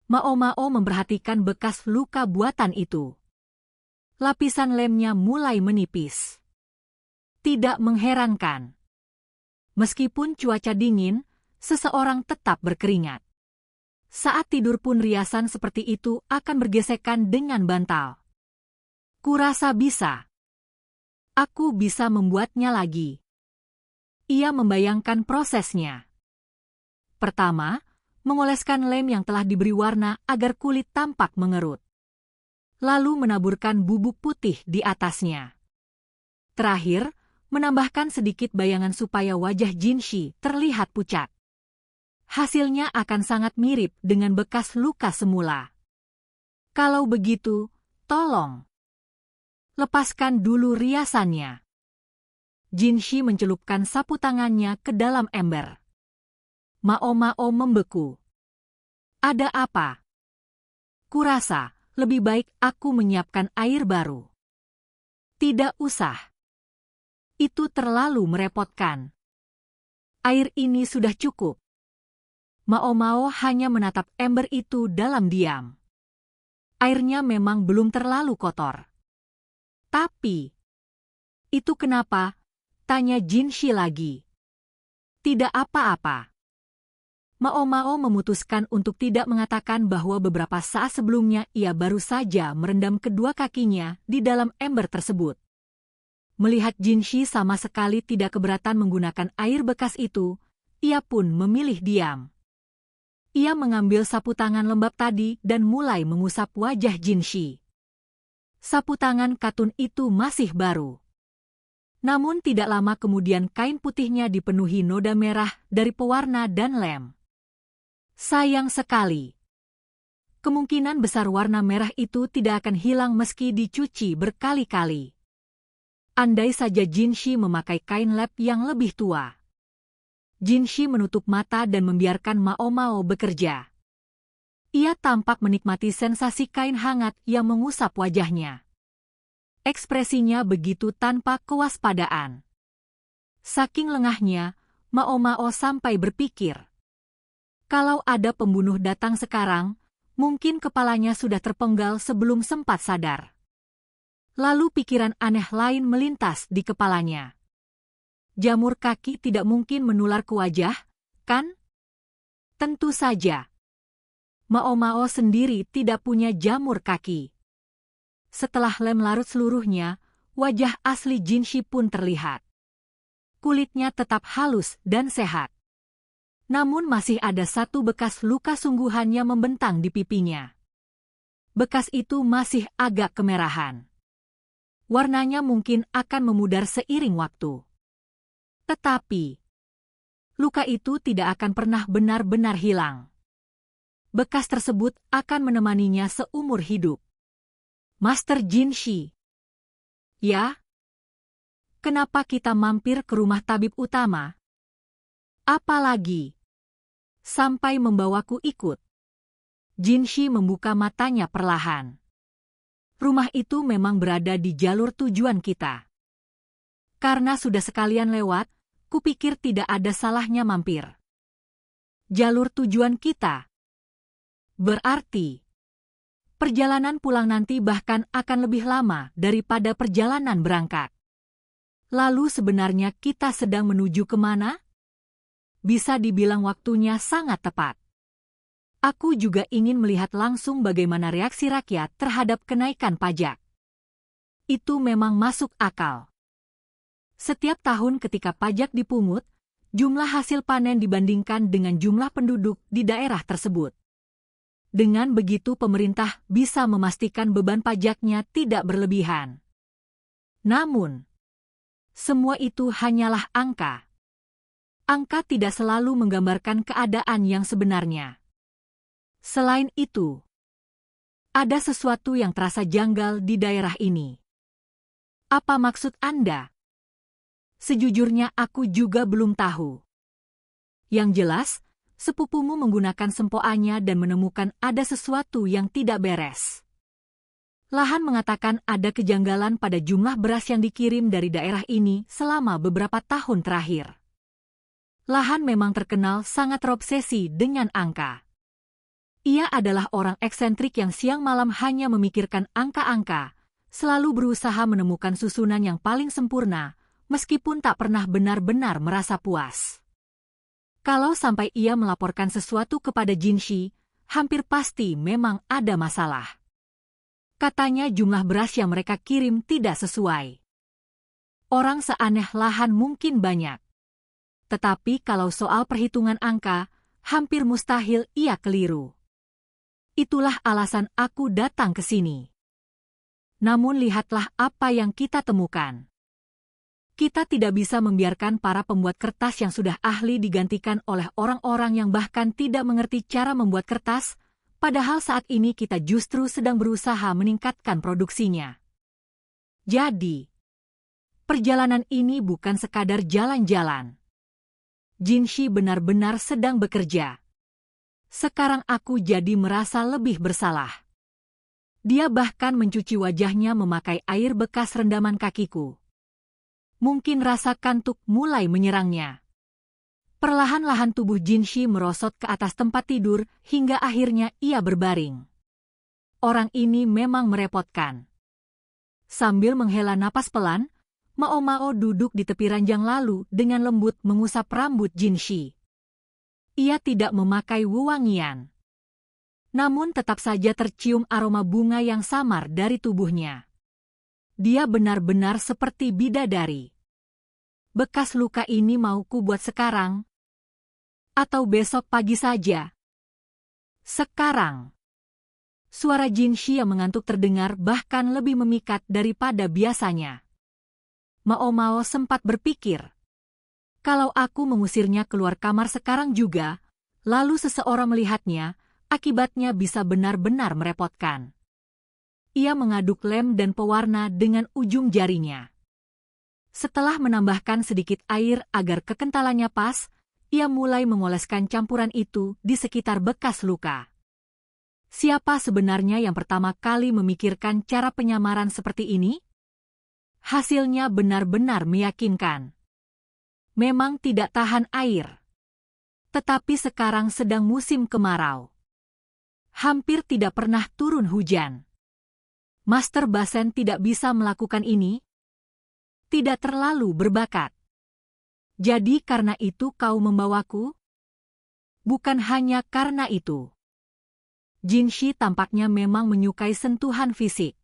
Mao memperhatikan bekas luka buatan itu. Lapisan lemnya mulai menipis. Tidak mengherankan. Meskipun cuaca dingin, seseorang tetap berkeringat. Saat tidur pun riasan seperti itu akan bergesekan dengan bantal. Kurasa bisa. Aku bisa membuatnya lagi. Ia membayangkan prosesnya. Pertama, mengoleskan lem yang telah diberi warna agar kulit tampak mengerut. Lalu menaburkan bubuk putih di atasnya. Terakhir, menambahkan sedikit bayangan supaya wajah Jinshi terlihat pucat. Hasilnya akan sangat mirip dengan bekas luka semula. Kalau begitu, tolong. Lepaskan dulu riasannya. Jinshi mencelupkan sapu tangannya ke dalam ember. Mao membeku. Ada apa? Kurasa, lebih baik aku menyiapkan air baru. Tidak usah. Itu terlalu merepotkan. Air ini sudah cukup. Mao hanya menatap ember itu dalam diam. Airnya memang belum terlalu kotor. Tapi, itu kenapa? Tanya Jinshi lagi. Tidak apa-apa. Mao memutuskan untuk tidak mengatakan bahwa beberapa saat sebelumnya ia baru saja merendam kedua kakinya di dalam ember tersebut. Melihat Jinshi sama sekali tidak keberatan menggunakan air bekas itu, ia pun memilih diam. Ia mengambil sapu tangan lembab tadi dan mulai mengusap wajah Jinshi. Sapu tangan katun itu masih baru. Namun tidak lama kemudian kain putihnya dipenuhi noda merah dari pewarna dan lem. Sayang sekali. Kemungkinan besar warna merah itu tidak akan hilang meski dicuci berkali-kali. Andai saja Jinshi memakai kain lap yang lebih tua. Jinshi menutup mata dan membiarkan Mao Mao bekerja. Ia tampak menikmati sensasi kain hangat yang mengusap wajahnya. Ekspresinya begitu tanpa kewaspadaan. Saking lengahnya, Mao Mao sampai berpikir. Kalau ada pembunuh datang sekarang, mungkin kepalanya sudah terpenggal sebelum sempat sadar. Lalu pikiran aneh lain melintas di kepalanya. Jamur kaki tidak mungkin menular ke wajah, kan? Tentu saja. Mao Mao sendiri tidak punya jamur kaki. Setelah lem larut seluruhnya, wajah asli Jinshi pun terlihat. Kulitnya tetap halus dan sehat. Namun masih ada satu bekas luka sungguhan yang membentang di pipinya. Bekas itu masih agak kemerahan. Warnanya mungkin akan memudar seiring waktu. Tetapi, luka itu tidak akan pernah benar-benar hilang. Bekas tersebut akan menemaninya seumur hidup. Master Jinshi. Ya? Kenapa kita mampir ke rumah tabib utama? Apalagi sampai membawaku ikut. Jinshi membuka matanya perlahan. Rumah itu memang berada di jalur tujuan kita. Karena sudah sekalian lewat, kupikir tidak ada salahnya mampir. Jalur tujuan kita. Berarti perjalanan pulang nanti bahkan akan lebih lama daripada perjalanan berangkat. Lalu sebenarnya kita sedang menuju kemana? Bisa dibilang waktunya sangat tepat. Aku juga ingin melihat langsung bagaimana reaksi rakyat terhadap kenaikan pajak. Itu memang masuk akal. Setiap tahun ketika pajak dipungut, jumlah hasil panen dibandingkan dengan jumlah penduduk di daerah tersebut. Dengan begitu pemerintah bisa memastikan beban pajaknya tidak berlebihan. Namun, semua itu hanyalah angka. Angka tidak selalu menggambarkan keadaan yang sebenarnya. Selain itu, ada sesuatu yang terasa janggal di daerah ini. Apa maksud Anda? Sejujurnya aku juga belum tahu. Yang jelas, sepupumu menggunakan sempoannya dan menemukan ada sesuatu yang tidak beres. Lahan mengatakan ada kejanggalan pada jumlah beras yang dikirim dari daerah ini selama beberapa tahun terakhir. Lahan memang terkenal sangat terobsesi dengan angka. Ia adalah orang eksentrik yang siang malam hanya memikirkan angka-angka, selalu berusaha menemukan susunan yang paling sempurna, meskipun tak pernah benar-benar merasa puas. Kalau sampai ia melaporkan sesuatu kepada Jinshi, hampir pasti memang ada masalah. Katanya jumlah beras yang mereka kirim tidak sesuai. Orang seaneh Lahan mungkin banyak. Tetapi kalau soal perhitungan angka, hampir mustahil ia keliru. Itulah alasan aku datang ke sini. Namun lihatlah apa yang kita temukan. Kita tidak bisa membiarkan para pembuat kertas yang sudah ahli digantikan oleh orang-orang yang bahkan tidak mengerti cara membuat kertas, padahal saat ini kita justru sedang berusaha meningkatkan produksinya. Jadi, perjalanan ini bukan sekadar jalan-jalan. Jinshi benar-benar sedang bekerja. Sekarang aku jadi merasa lebih bersalah. Dia bahkan mencuci wajahnya memakai air bekas rendaman kakiku. Mungkin rasa kantuk mulai menyerangnya. Perlahan-lahan tubuh Jinshi merosot ke atas tempat tidur hingga akhirnya ia berbaring. Orang ini memang merepotkan. Sambil menghela napas pelan, Mao Mao duduk di tepi ranjang lalu dengan lembut mengusap rambut Jinshi. Ia tidak memakai wewangian. Namun tetap saja tercium aroma bunga yang samar dari tubuhnya. Dia benar-benar seperti bidadari. Bekas luka ini mau ku buat sekarang? Atau besok pagi saja? Sekarang. Suara Jinshi yang mengantuk terdengar bahkan lebih memikat daripada biasanya. Mao Mao sempat berpikir. Kalau aku mengusirnya keluar kamar sekarang juga, lalu seseorang melihatnya, akibatnya bisa benar-benar merepotkan. Ia mengaduk lem dan pewarna dengan ujung jarinya. Setelah menambahkan sedikit air agar kekentalannya pas, ia mulai mengoleskan campuran itu di sekitar bekas luka. Siapa sebenarnya yang pertama kali memikirkan cara penyamaran seperti ini? Hasilnya benar-benar meyakinkan. Memang tidak tahan air. Tetapi sekarang sedang musim kemarau. Hampir tidak pernah turun hujan. Master Basen tidak bisa melakukan ini. Tidak terlalu berbakat. Jadi karena itu kau membawaku? Bukan hanya karena itu. Jin Shi tampaknya memang menyukai sentuhan fisik.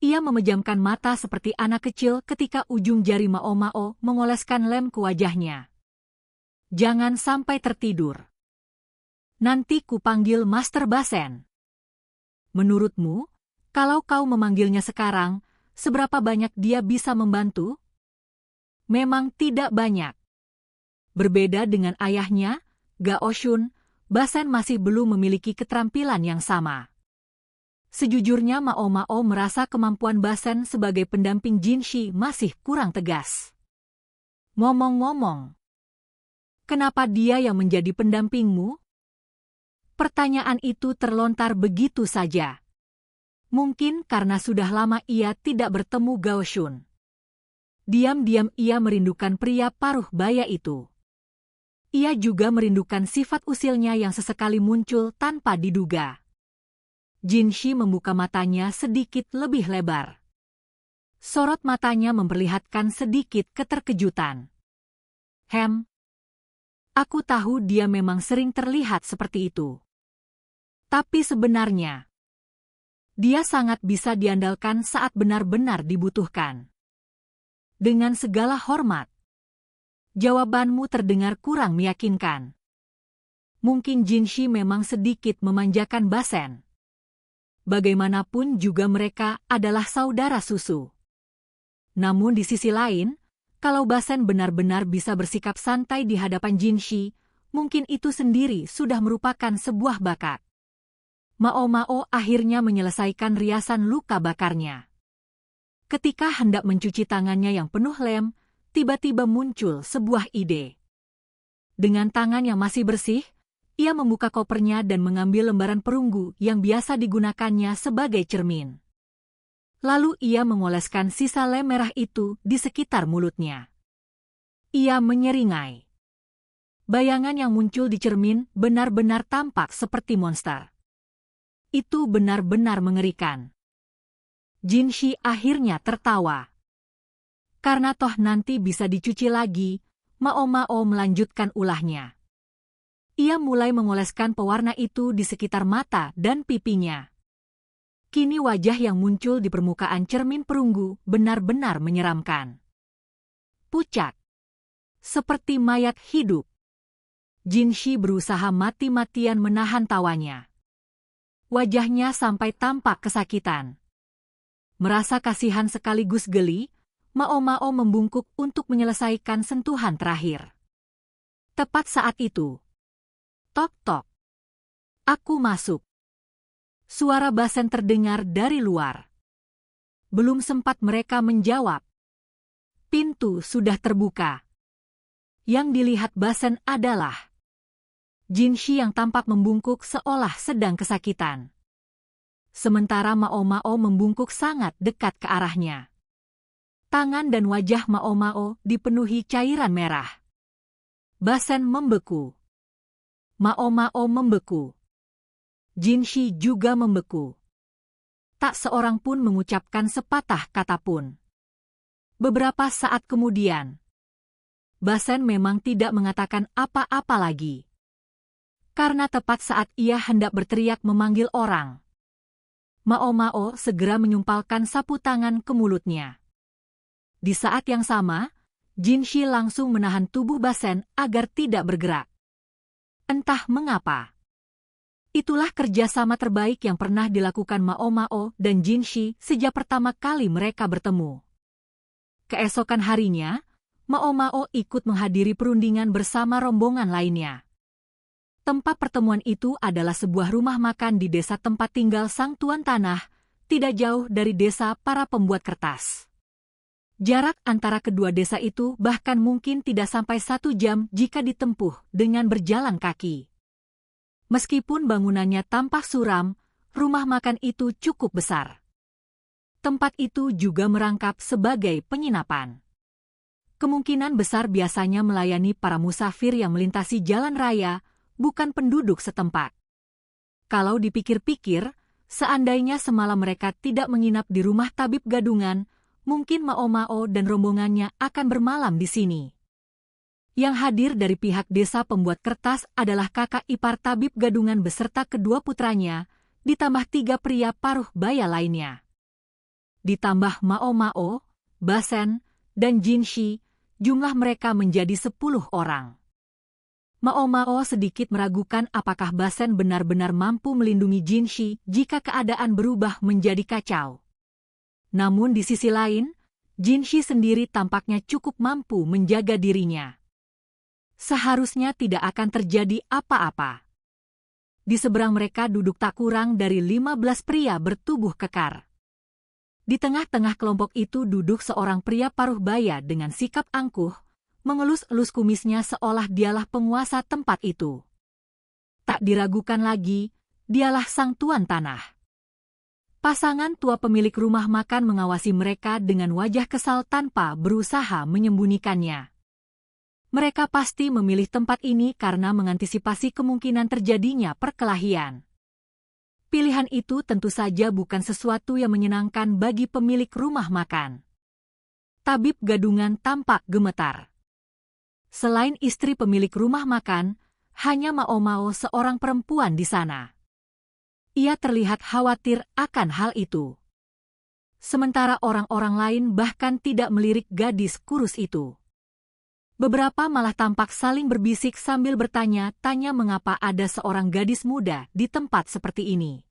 Ia memejamkan mata seperti anak kecil ketika ujung jari Mao Mao mengoleskan lem ke wajahnya. Jangan sampai tertidur. Nanti kupanggil Master Basen. Menurutmu, kalau kau memanggilnya sekarang, seberapa banyak dia bisa membantu? Memang tidak banyak. Berbeda dengan ayahnya, Gao Shun, Basen masih belum memiliki keterampilan yang sama. Sejujurnya Mao Mao merasa kemampuan Basen sebagai pendamping Jin Shi masih kurang tegas. Ngomong-ngomong, kenapa dia yang menjadi pendampingmu? Pertanyaan itu terlontar begitu saja. Mungkin karena sudah lama ia tidak bertemu Gao Shun. Diam-diam ia merindukan pria paruh baya itu. Ia juga merindukan sifat usilnya yang sesekali muncul tanpa diduga. Jin Shi membuka matanya sedikit lebih lebar. Sorot matanya memperlihatkan sedikit keterkejutan. Aku tahu dia memang sering terlihat seperti itu. Tapi sebenarnya, dia sangat bisa diandalkan saat benar-benar dibutuhkan. Dengan segala hormat, jawabanmu terdengar kurang meyakinkan. Mungkin Jin Shi memang sedikit memanjakan Basen. Bagaimanapun juga mereka adalah saudara susu. Namun di sisi lain, kalau Basen benar-benar bisa bersikap santai di hadapan Jin Shi, mungkin itu sendiri sudah merupakan sebuah bakat. Mao Mao akhirnya menyelesaikan riasan luka bakarnya. Ketika hendak mencuci tangannya yang penuh lem, tiba-tiba muncul sebuah ide. Dengan tangan yang masih bersih, ia membuka kopernya dan mengambil lembaran perunggu yang biasa digunakannya sebagai cermin. Lalu ia mengoleskan sisa lem merah itu di sekitar mulutnya. Ia menyeringai. Bayangan yang muncul di cermin benar-benar tampak seperti monster. Itu benar-benar mengerikan. Jin Shi akhirnya tertawa. Karena toh nanti bisa dicuci lagi, Mao Mao melanjutkan ulahnya. Ia mulai mengoleskan pewarna itu di sekitar mata dan pipinya. Kini wajah yang muncul di permukaan cermin perunggu benar-benar menyeramkan. Pucat. Seperti mayat hidup. Jin Shi berusaha mati-matian menahan tawanya. Wajahnya sampai tampak kesakitan. Merasa kasihan sekaligus geli, Mao Mao membungkuk untuk menyelesaikan sentuhan terakhir. Tepat saat itu. Tok-tok. Aku masuk. Suara Basen terdengar dari luar. Belum sempat mereka menjawab. Pintu sudah terbuka. Yang dilihat Basen adalah Jin Shi yang tampak membungkuk seolah sedang kesakitan. Sementara Mao Mao membungkuk sangat dekat ke arahnya. Tangan dan wajah Mao Mao dipenuhi cairan merah. Basen membeku. Mao Mao membeku. Jin Shi juga membeku. Tak seorang pun mengucapkan sepatah kata pun. Beberapa saat kemudian, Basen memang tidak mengatakan apa-apa lagi. Karena tepat saat ia hendak berteriak memanggil orang, Mao Mao segera menyumpalkan sapu tangan ke mulutnya. Di saat yang sama, Jin Shi langsung menahan tubuh Basen agar tidak bergerak. Entah mengapa. Itulah kerjasama terbaik yang pernah dilakukan Mao Mao dan Jin Shi sejak pertama kali mereka bertemu. Keesokan harinya, Mao Mao ikut menghadiri perundingan bersama rombongan lainnya. Tempat pertemuan itu adalah sebuah rumah makan di desa tempat tinggal sang tuan tanah, tidak jauh dari desa para pembuat kertas. Jarak antara kedua desa itu bahkan mungkin tidak sampai 1 jam jika ditempuh dengan berjalan kaki. Meskipun bangunannya tampak suram, rumah makan itu cukup besar. Tempat itu juga merangkap sebagai penginapan. Kemungkinan besar biasanya melayani para musafir yang melintasi jalan raya, bukan penduduk setempat. Kalau dipikir-pikir, seandainya semalam mereka tidak menginap di rumah tabib gadungan, mungkin Mao Mao dan rombongannya akan bermalam di sini. Yang hadir dari pihak desa pembuat kertas adalah kakak ipar tabib gadungan beserta kedua putranya, ditambah 3 pria paruh baya lainnya. Ditambah Mao Mao, Basen, dan Jinshi, jumlah mereka menjadi 10 orang. Mao Mao sedikit meragukan apakah Basen benar-benar mampu melindungi Jinshi jika keadaan berubah menjadi kacau. Namun di sisi lain, Jinshi sendiri tampaknya cukup mampu menjaga dirinya. Seharusnya tidak akan terjadi apa-apa. Di seberang mereka duduk tak kurang dari 15 pria bertubuh kekar. Di tengah-tengah kelompok itu duduk seorang pria paruh baya dengan sikap angkuh, mengelus-elus kumisnya seolah dialah penguasa tempat itu. Tak diragukan lagi, dialah sang tuan tanah. Pasangan tua pemilik rumah makan mengawasi mereka dengan wajah kesal tanpa berusaha menyembunyikannya. Mereka pasti memilih tempat ini karena mengantisipasi kemungkinan terjadinya perkelahian. Pilihan itu tentu saja bukan sesuatu yang menyenangkan bagi pemilik rumah makan. Tabib gadungan tampak gemetar. Selain istri pemilik rumah makan, hanya Mao Mao seorang perempuan di sana. Ia terlihat khawatir akan hal itu. Sementara orang-orang lain bahkan tidak melirik gadis kurus itu. Beberapa malah tampak saling berbisik sambil bertanya-tanya mengapa ada seorang gadis muda di tempat seperti ini.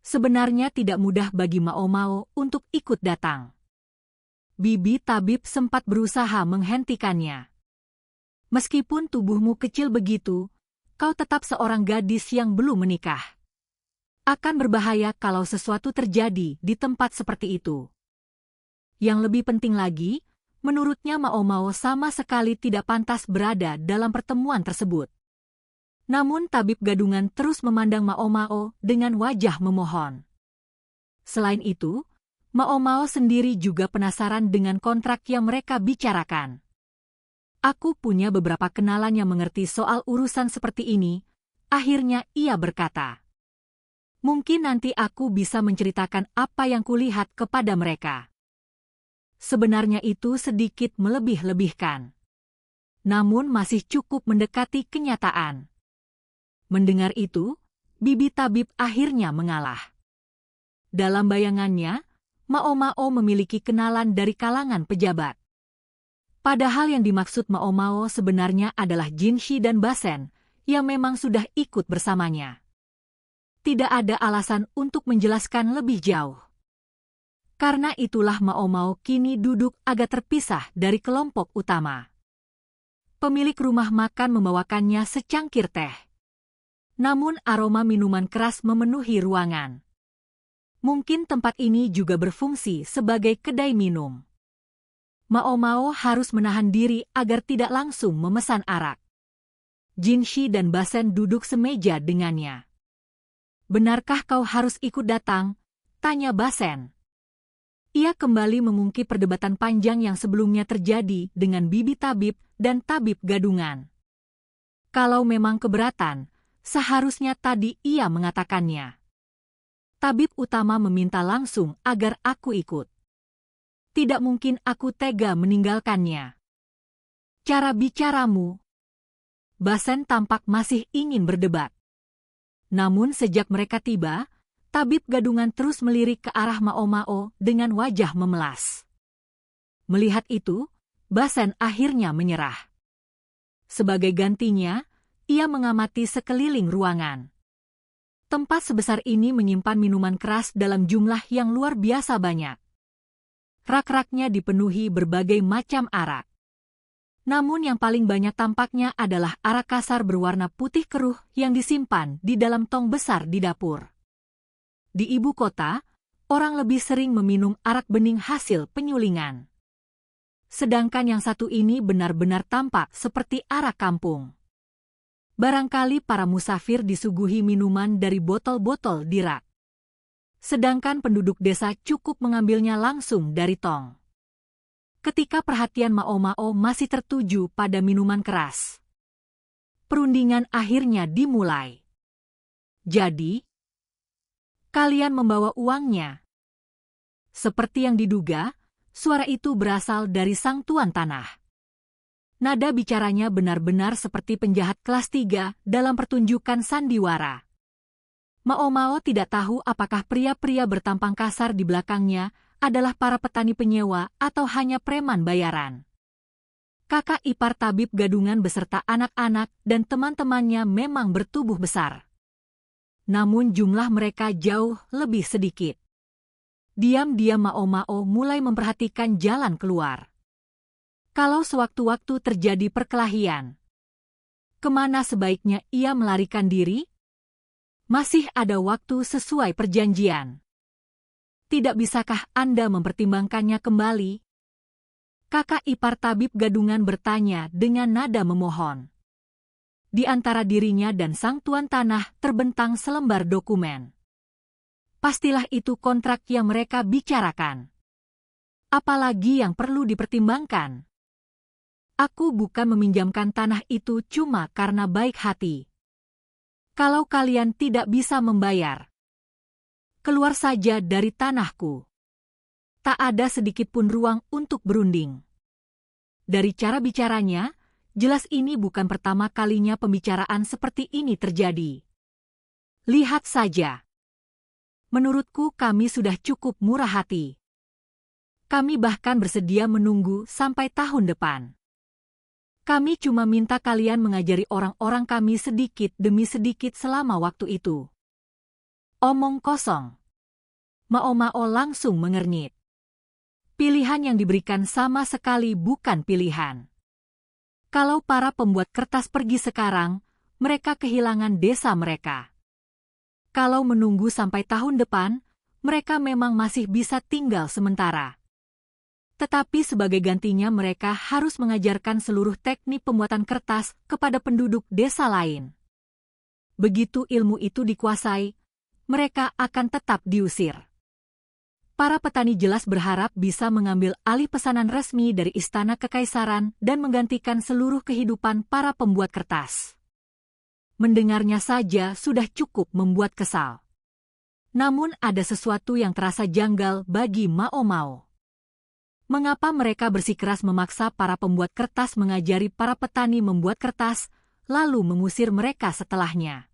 Sebenarnya tidak mudah bagi Mao Mao untuk ikut datang. Bibi tabib sempat berusaha menghentikannya. Meskipun tubuhmu kecil begitu, kau tetap seorang gadis yang belum menikah. Akan berbahaya kalau sesuatu terjadi di tempat seperti itu. Yang lebih penting lagi, menurutnya Mao Mao sama sekali tidak pantas berada dalam pertemuan tersebut. Namun tabib gadungan terus memandang Mao Mao dengan wajah memohon. Selain itu, Mao Mao sendiri juga penasaran dengan kontrak yang mereka bicarakan. Aku punya beberapa kenalan yang mengerti soal urusan seperti ini, akhirnya ia berkata. Mungkin nanti aku bisa menceritakan apa yang kulihat kepada mereka. Sebenarnya itu sedikit melebih-lebihkan. Namun masih cukup mendekati kenyataan. Mendengar itu, bibi tabib akhirnya mengalah. Dalam bayangannya, Mao Mao memiliki kenalan dari kalangan pejabat. Padahal yang dimaksud Mao Mao sebenarnya adalah Jinshi dan Basen, yang memang sudah ikut bersamanya. Tidak ada alasan untuk menjelaskan lebih jauh. Karena itulah Mao Mao kini duduk agak terpisah dari kelompok utama. Pemilik rumah makan membawakannya secangkir teh. Namun aroma minuman keras memenuhi ruangan. Mungkin tempat ini juga berfungsi sebagai kedai minum. Mao Mao harus menahan diri agar tidak langsung memesan arak. Jinshi dan Basen duduk semeja dengannya. Benarkah kau harus ikut datang? Tanya Basen. Ia kembali mengungkit perdebatan panjang yang sebelumnya terjadi dengan bibi tabib dan tabib gadungan. Kalau memang keberatan, seharusnya tadi ia mengatakannya. Tabib utama meminta langsung agar aku ikut. Tidak mungkin aku tega meninggalkannya. Cara bicaramu. Basen tampak masih ingin berdebat. Namun sejak mereka tiba, tabib gadungan terus melirik ke arah Mao Mao dengan wajah memelas. Melihat itu, Basen akhirnya menyerah. Sebagai gantinya, ia mengamati sekeliling ruangan. Tempat sebesar ini menyimpan minuman keras dalam jumlah yang luar biasa banyak. rak-raknya dipenuhi berbagai macam arak. Namun yang paling banyak tampaknya adalah arak kasar berwarna putih keruh yang disimpan di dalam tong besar di dapur. Di ibu kota, orang lebih sering meminum arak bening hasil penyulingan. Sedangkan yang satu ini benar-benar tampak seperti arak kampung. Barangkali para musafir disuguhi minuman dari botol-botol di rak. Sedangkan penduduk desa cukup mengambilnya langsung dari tong. Ketika perhatian Mao Mao masih tertuju pada minuman keras, perundingan akhirnya dimulai. Jadi, kalian membawa uangnya. Seperti yang diduga, suara itu berasal dari sang tuan tanah. Nada bicaranya benar-benar seperti penjahat kelas 3 dalam pertunjukan sandiwara. Mao Mao tidak tahu apakah pria-pria bertampang kasar di belakangnya adalah para petani penyewa atau hanya preman bayaran. Kakak ipar tabib gadungan beserta anak-anak dan teman-temannya memang bertubuh besar. Namun jumlah mereka jauh lebih sedikit. Diam-diam Mao Mao mulai memperhatikan jalan keluar. Kalau sewaktu-waktu terjadi perkelahian, kemana sebaiknya ia melarikan diri? Masih ada waktu sesuai perjanjian. Tidak bisakah Anda mempertimbangkannya kembali? Kakak ipar tabib gadungan bertanya dengan nada memohon. Di antara dirinya dan sang tuan tanah terbentang selembar dokumen. Pastilah itu kontrak yang mereka bicarakan. Apalagi yang perlu dipertimbangkan? Aku bukan meminjamkan tanah itu cuma karena baik hati. Kalau kalian tidak bisa membayar, keluar saja dari tanahku. Tak ada sedikit pun ruang untuk berunding. Dari cara bicaranya, jelas ini bukan pertama kalinya pembicaraan seperti ini terjadi. Lihat saja. Menurutku kami sudah cukup murah hati. Kami bahkan bersedia menunggu sampai tahun depan. Kami cuma minta kalian mengajari orang-orang kami sedikit demi sedikit selama waktu itu. Omong kosong. Mao Mao langsung mengernyit. Pilihan yang diberikan sama sekali bukan pilihan. Kalau para pembuat kertas pergi sekarang, mereka kehilangan desa mereka. Kalau menunggu sampai tahun depan, mereka memang masih bisa tinggal sementara. Tetapi sebagai gantinya mereka harus mengajarkan seluruh teknik pembuatan kertas kepada penduduk desa lain. Begitu ilmu itu dikuasai, mereka akan tetap diusir. Para petani jelas berharap bisa mengambil alih pesanan resmi dari istana kekaisaran dan menggantikan seluruh kehidupan para pembuat kertas. Mendengarnya saja sudah cukup membuat kesal. Namun ada sesuatu yang terasa janggal bagi Mao Mao. Mengapa mereka bersikeras memaksa para pembuat kertas mengajari para petani membuat kertas, lalu mengusir mereka setelahnya?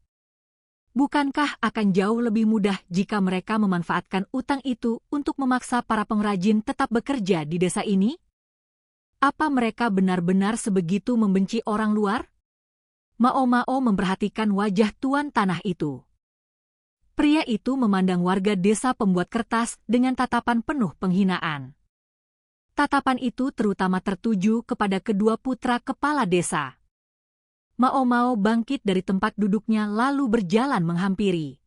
Bukankah akan jauh lebih mudah jika mereka memanfaatkan utang itu untuk memaksa para pengrajin tetap bekerja di desa ini? Apa mereka benar-benar sebegitu membenci orang luar? Mao Mao memperhatikan wajah tuan tanah itu. Pria itu memandang warga desa pembuat kertas dengan tatapan penuh penghinaan. Tatapan itu terutama tertuju kepada kedua putra kepala desa. Mao Mao bangkit dari tempat duduknya lalu berjalan menghampiri.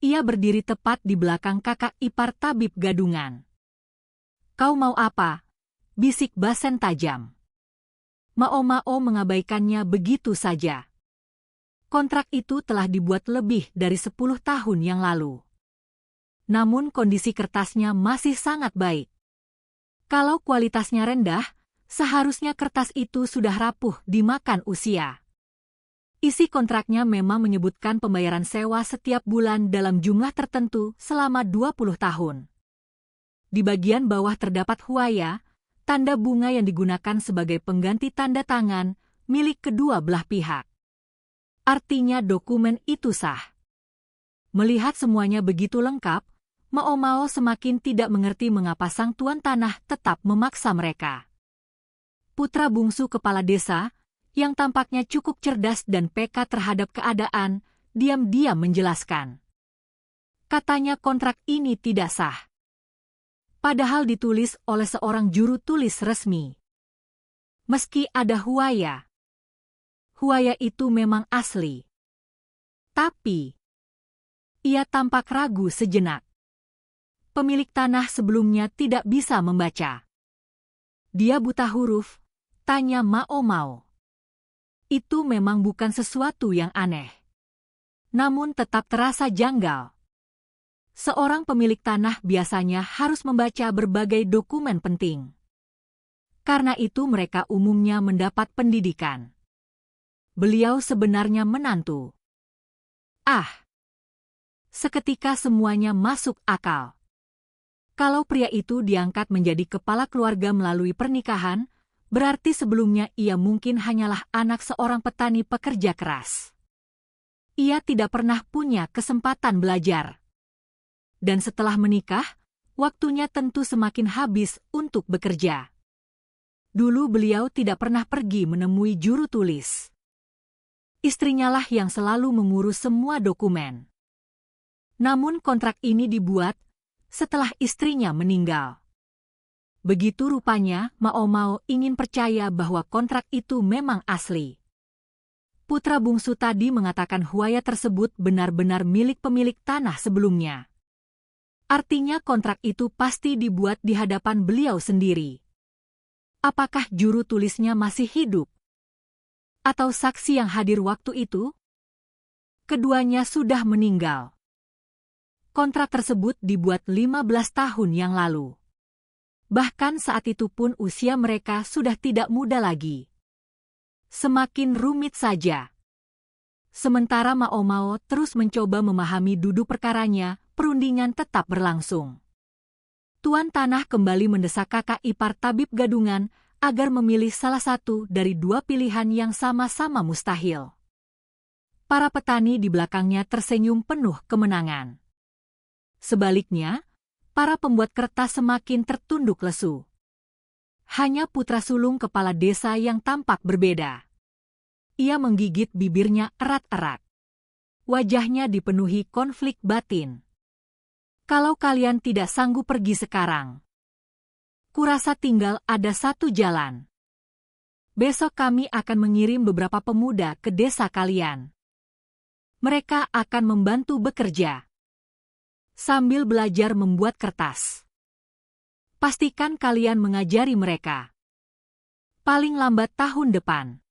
Ia berdiri tepat di belakang kakak ipar tabib gadungan. "Kau mau apa?" bisik Basen tajam. Mao Mao mengabaikannya begitu saja. Kontrak itu telah dibuat lebih dari 10 tahun yang lalu. Namun kondisi kertasnya masih sangat baik. Kalau kualitasnya rendah, seharusnya kertas itu sudah rapuh dimakan usia. Isi kontraknya memang menyebutkan pembayaran sewa setiap bulan dalam jumlah tertentu selama 20 tahun. Di bagian bawah terdapat huaya, tanda bunga yang digunakan sebagai pengganti tanda tangan milik kedua belah pihak. Artinya dokumen itu sah. Melihat semuanya begitu lengkap, Mao Mao semakin tidak mengerti mengapa sang tuan tanah tetap memaksa mereka. Putra bungsu kepala desa, yang tampaknya cukup cerdas dan peka terhadap keadaan, diam-diam menjelaskan. Katanya kontrak ini tidak sah. Padahal ditulis oleh seorang juru tulis resmi. Meski ada Huaya itu memang asli. Tapi ia tampak ragu sejenak. Pemilik tanah sebelumnya tidak bisa membaca. Dia buta huruf, tanya Mao Mao. Itu memang bukan sesuatu yang aneh. Namun tetap terasa janggal. Seorang pemilik tanah biasanya harus membaca berbagai dokumen penting. Karena itu mereka umumnya mendapat pendidikan. Beliau sebenarnya menantu. Seketika semuanya masuk akal. Kalau pria itu diangkat menjadi kepala keluarga melalui pernikahan, berarti sebelumnya ia mungkin hanyalah anak seorang petani pekerja keras. Ia tidak pernah punya kesempatan belajar. Dan setelah menikah, waktunya tentu semakin habis untuk bekerja. Dulu beliau tidak pernah pergi menemui juru tulis. Istrinya lah yang selalu mengurus semua dokumen. Namun kontrak ini dibuat setelah istrinya meninggal. Begitu rupanya Mao Mao ingin percaya bahwa kontrak itu memang asli. Putra bungsu tadi mengatakan Huaya tersebut benar-benar milik pemilik tanah sebelumnya. Artinya kontrak itu pasti dibuat di hadapan beliau sendiri. Apakah juru tulisnya masih hidup? Atau saksi yang hadir waktu itu? Keduanya sudah meninggal. Kontrak tersebut dibuat 15 tahun yang lalu. Bahkan saat itu pun usia mereka sudah tidak muda lagi. Semakin rumit saja. Sementara Mao Mao terus mencoba memahami duduk perkaranya, perundingan tetap berlangsung. Tuan tanah kembali mendesak kakak ipar tabib gadungan agar memilih salah satu dari dua pilihan yang sama-sama mustahil. Para petani di belakangnya tersenyum penuh kemenangan. Sebaliknya, para pembuat kertas semakin tertunduk lesu. Hanya putra sulung kepala desa yang tampak berbeda. Ia menggigit bibirnya erat-erat. Wajahnya dipenuhi konflik batin. Kalau kalian tidak sanggup pergi sekarang, kurasa tinggal ada satu jalan. Besok kami akan mengirim beberapa pemuda ke desa kalian. Mereka akan membantu bekerja sambil belajar membuat kertas. Pastikan kalian mengajari mereka. Paling lambat tahun depan.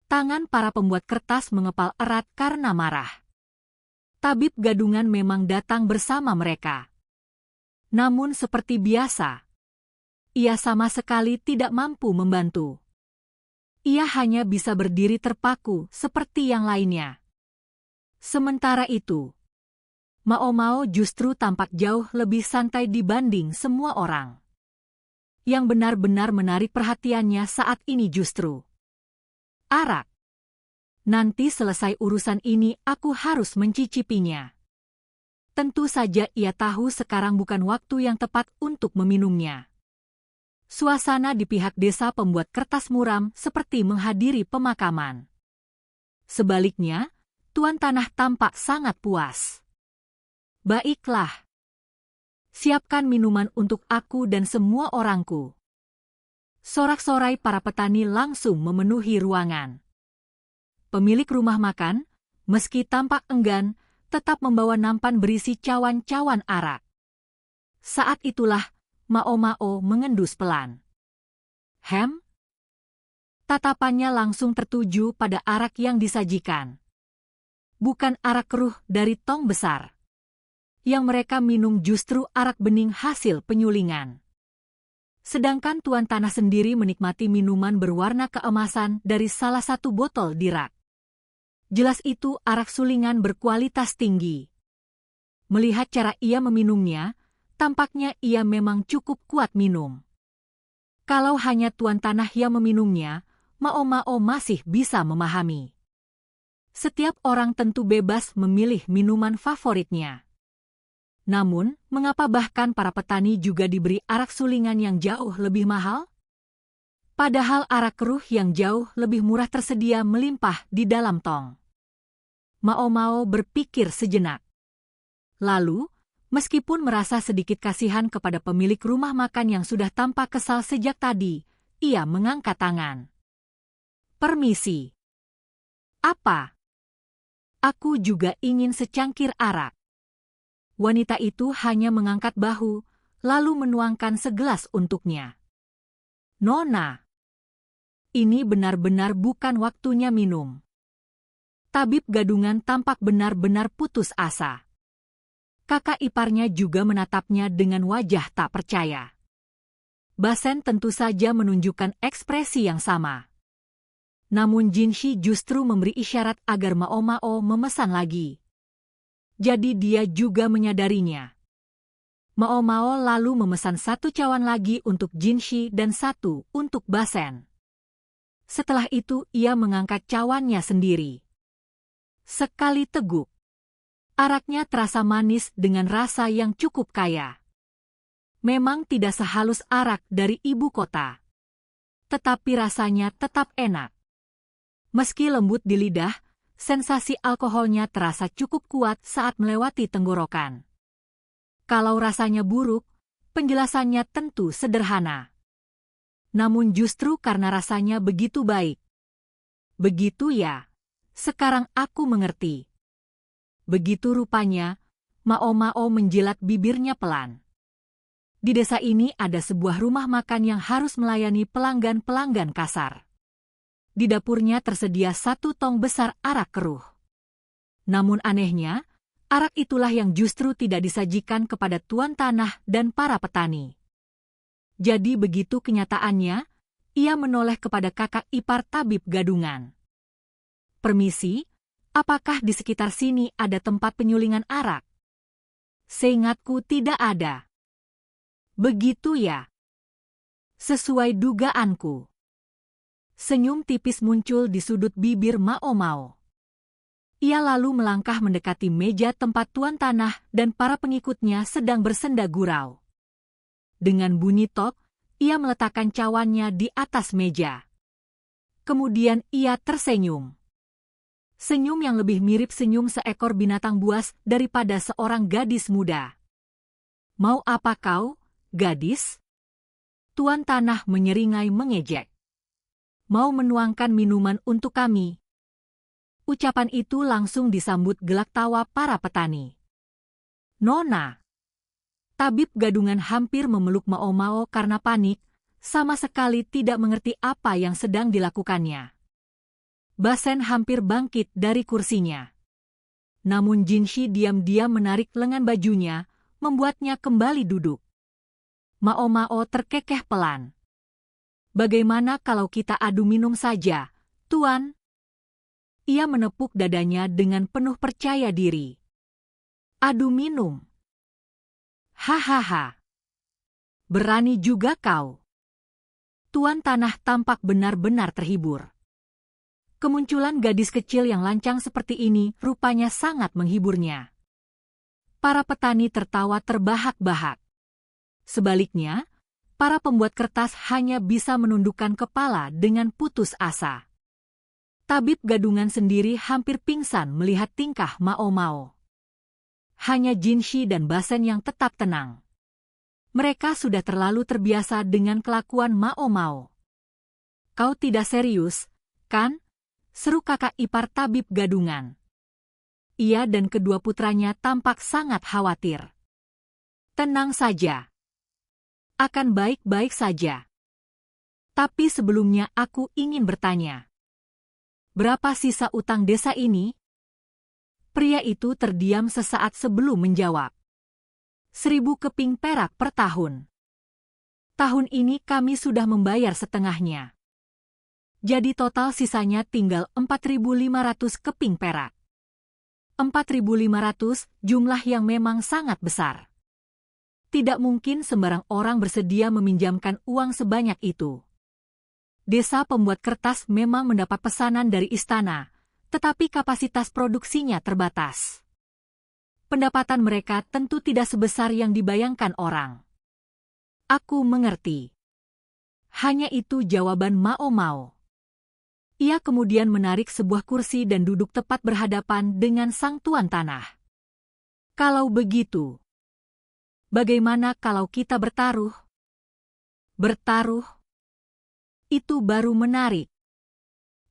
Tangan para pembuat kertas mengepal erat karena marah. Tabib gadungan memang datang bersama mereka. Namun seperti biasa, ia sama sekali tidak mampu membantu. Ia hanya bisa berdiri terpaku seperti yang lainnya. Sementara itu, Mao Mao justru tampak jauh lebih santai dibanding semua orang. Yang benar-benar menarik perhatiannya saat ini justru arak. Nanti selesai urusan ini aku harus mencicipinya. Tentu saja ia tahu sekarang bukan waktu yang tepat untuk meminumnya. Suasana di pihak desa pembuat kertas muram seperti menghadiri pemakaman. Sebaliknya, tuan tanah tampak sangat puas. Baiklah. Siapkan minuman untuk aku dan semua orangku. Sorak-sorai para petani langsung memenuhi ruangan. Pemilik rumah makan, meski tampak enggan, tetap membawa nampan berisi cawan-cawan arak. Saat itulah, Mao Mao mengendus pelan. Tatapannya langsung tertuju pada arak yang disajikan. Bukan arak keruh dari tong besar. Yang mereka minum justru arak bening hasil penyulingan. Sedangkan tuan tanah sendiri menikmati minuman berwarna keemasan dari salah satu botol di rak. Jelas itu arak sulingan berkualitas tinggi. Melihat cara ia meminumnya, tampaknya ia memang cukup kuat minum. Kalau hanya tuan tanah yang meminumnya, Mao Mao masih bisa memahami. Setiap orang tentu bebas memilih minuman favoritnya. Namun, mengapa bahkan para petani juga diberi arak sulingan yang jauh lebih mahal? Padahal arak keruh yang jauh lebih murah tersedia melimpah di dalam tong. Mao Mao berpikir sejenak. Lalu, Meskipun merasa sedikit kasihan kepada pemilik rumah makan yang sudah tampak kesal sejak tadi, ia mengangkat tangan. "Permisi." "Apa?" "Aku juga ingin secangkir arak." Wanita itu hanya mengangkat bahu, lalu menuangkan segelas untuknya. "Nona, ini benar-benar bukan waktunya minum." Tabib gadungan tampak benar-benar putus asa. Kakak iparnya juga menatapnya dengan wajah tak percaya. Basen tentu saja menunjukkan ekspresi yang sama. Namun Jinshi justru memberi isyarat agar Mao Mao memesan lagi. Jadi dia juga menyadarinya. Mao Mao lalu memesan 1 cawan lagi untuk Jinshi dan 1 untuk Basen. Setelah itu ia mengangkat cawannya sendiri. Sekali teguk, araknya terasa manis dengan rasa yang cukup kaya. Memang tidak sehalus arak dari ibu kota, tetapi rasanya tetap enak. Meski lembut di lidah, sensasi alkoholnya terasa cukup kuat saat melewati tenggorokan. Kalau rasanya buruk, penjelasannya tentu sederhana. Namun justru karena rasanya begitu baik. "Begitu ya, sekarang aku mengerti." Begitu rupanya, Mao Mao menjilat bibirnya pelan. Di desa ini ada sebuah rumah makan yang harus melayani pelanggan-pelanggan kasar. Di dapurnya tersedia 1 tong besar arak keruh. Namun anehnya, arak itulah yang justru tidak disajikan kepada tuan tanah dan para petani. Jadi begitu kenyataannya, ia menoleh kepada kakak ipar tabib gadungan. "Permisi, apakah di sekitar sini ada tempat penyulingan arak?" "Seingatku tidak ada." "Begitu ya." "Sesuai dugaanku." Senyum tipis muncul di sudut bibir Mao Mao. Ia lalu melangkah mendekati meja tempat tuan tanah dan para pengikutnya sedang bersenda gurau. Dengan bunyi tok, ia meletakkan cawannya di atas meja. Kemudian ia tersenyum. Senyum yang lebih mirip senyum seekor binatang buas daripada seorang gadis muda. "Mau apa kau, gadis?" Tuan tanah menyeringai mengejek. "Mau menuangkan minuman untuk kami?" Ucapan itu langsung disambut gelak tawa para petani. "Nona." Tabib gadungan hampir memeluk Mao Mao karena panik, sama sekali tidak mengerti apa yang sedang dilakukannya. Basen hampir bangkit dari kursinya. Namun Jinshi diam-diam menarik lengan bajunya, membuatnya kembali duduk. Mao Mao terkekeh pelan. "Bagaimana kalau kita adu minum saja, Tuan?" Ia menepuk dadanya dengan penuh percaya diri. "Adu minum? Hahaha. Berani juga kau." Tuan tanah tampak benar-benar terhibur. Kemunculan gadis kecil yang lancang seperti ini rupanya sangat menghiburnya. Para petani tertawa terbahak-bahak. Sebaliknya, para pembuat kertas hanya bisa menundukkan kepala dengan putus asa. Tabib gadungan sendiri hampir pingsan melihat tingkah Mao Mao. Hanya Jinshi dan Basen yang tetap tenang. Mereka sudah terlalu terbiasa dengan kelakuan Mao Mao. "Kau tidak serius, kan?" seru kakak ipar tabib gadungan. Ia dan kedua putranya tampak sangat khawatir. "Tenang saja. Akan baik-baik saja. Tapi sebelumnya aku ingin bertanya. Berapa sisa utang desa ini?" Pria itu terdiam sesaat sebelum menjawab. 1.000 keping perak per tahun. Tahun ini kami sudah membayar setengahnya. Jadi total sisanya tinggal 4.500 keping perak. 4.500 jumlah yang memang sangat besar. Tidak mungkin sembarang orang bersedia meminjamkan uang sebanyak itu. Desa pembuat kertas memang mendapat pesanan dari istana, tetapi kapasitas produksinya terbatas. Pendapatan mereka tentu tidak sebesar yang dibayangkan orang. "Aku mengerti." Hanya itu jawaban Mao Mao. Ia kemudian menarik sebuah kursi dan duduk tepat berhadapan dengan sang tuan tanah. "Kalau begitu, Bagaimana kalau kita bertaruh? Bertaruh? Itu baru menarik.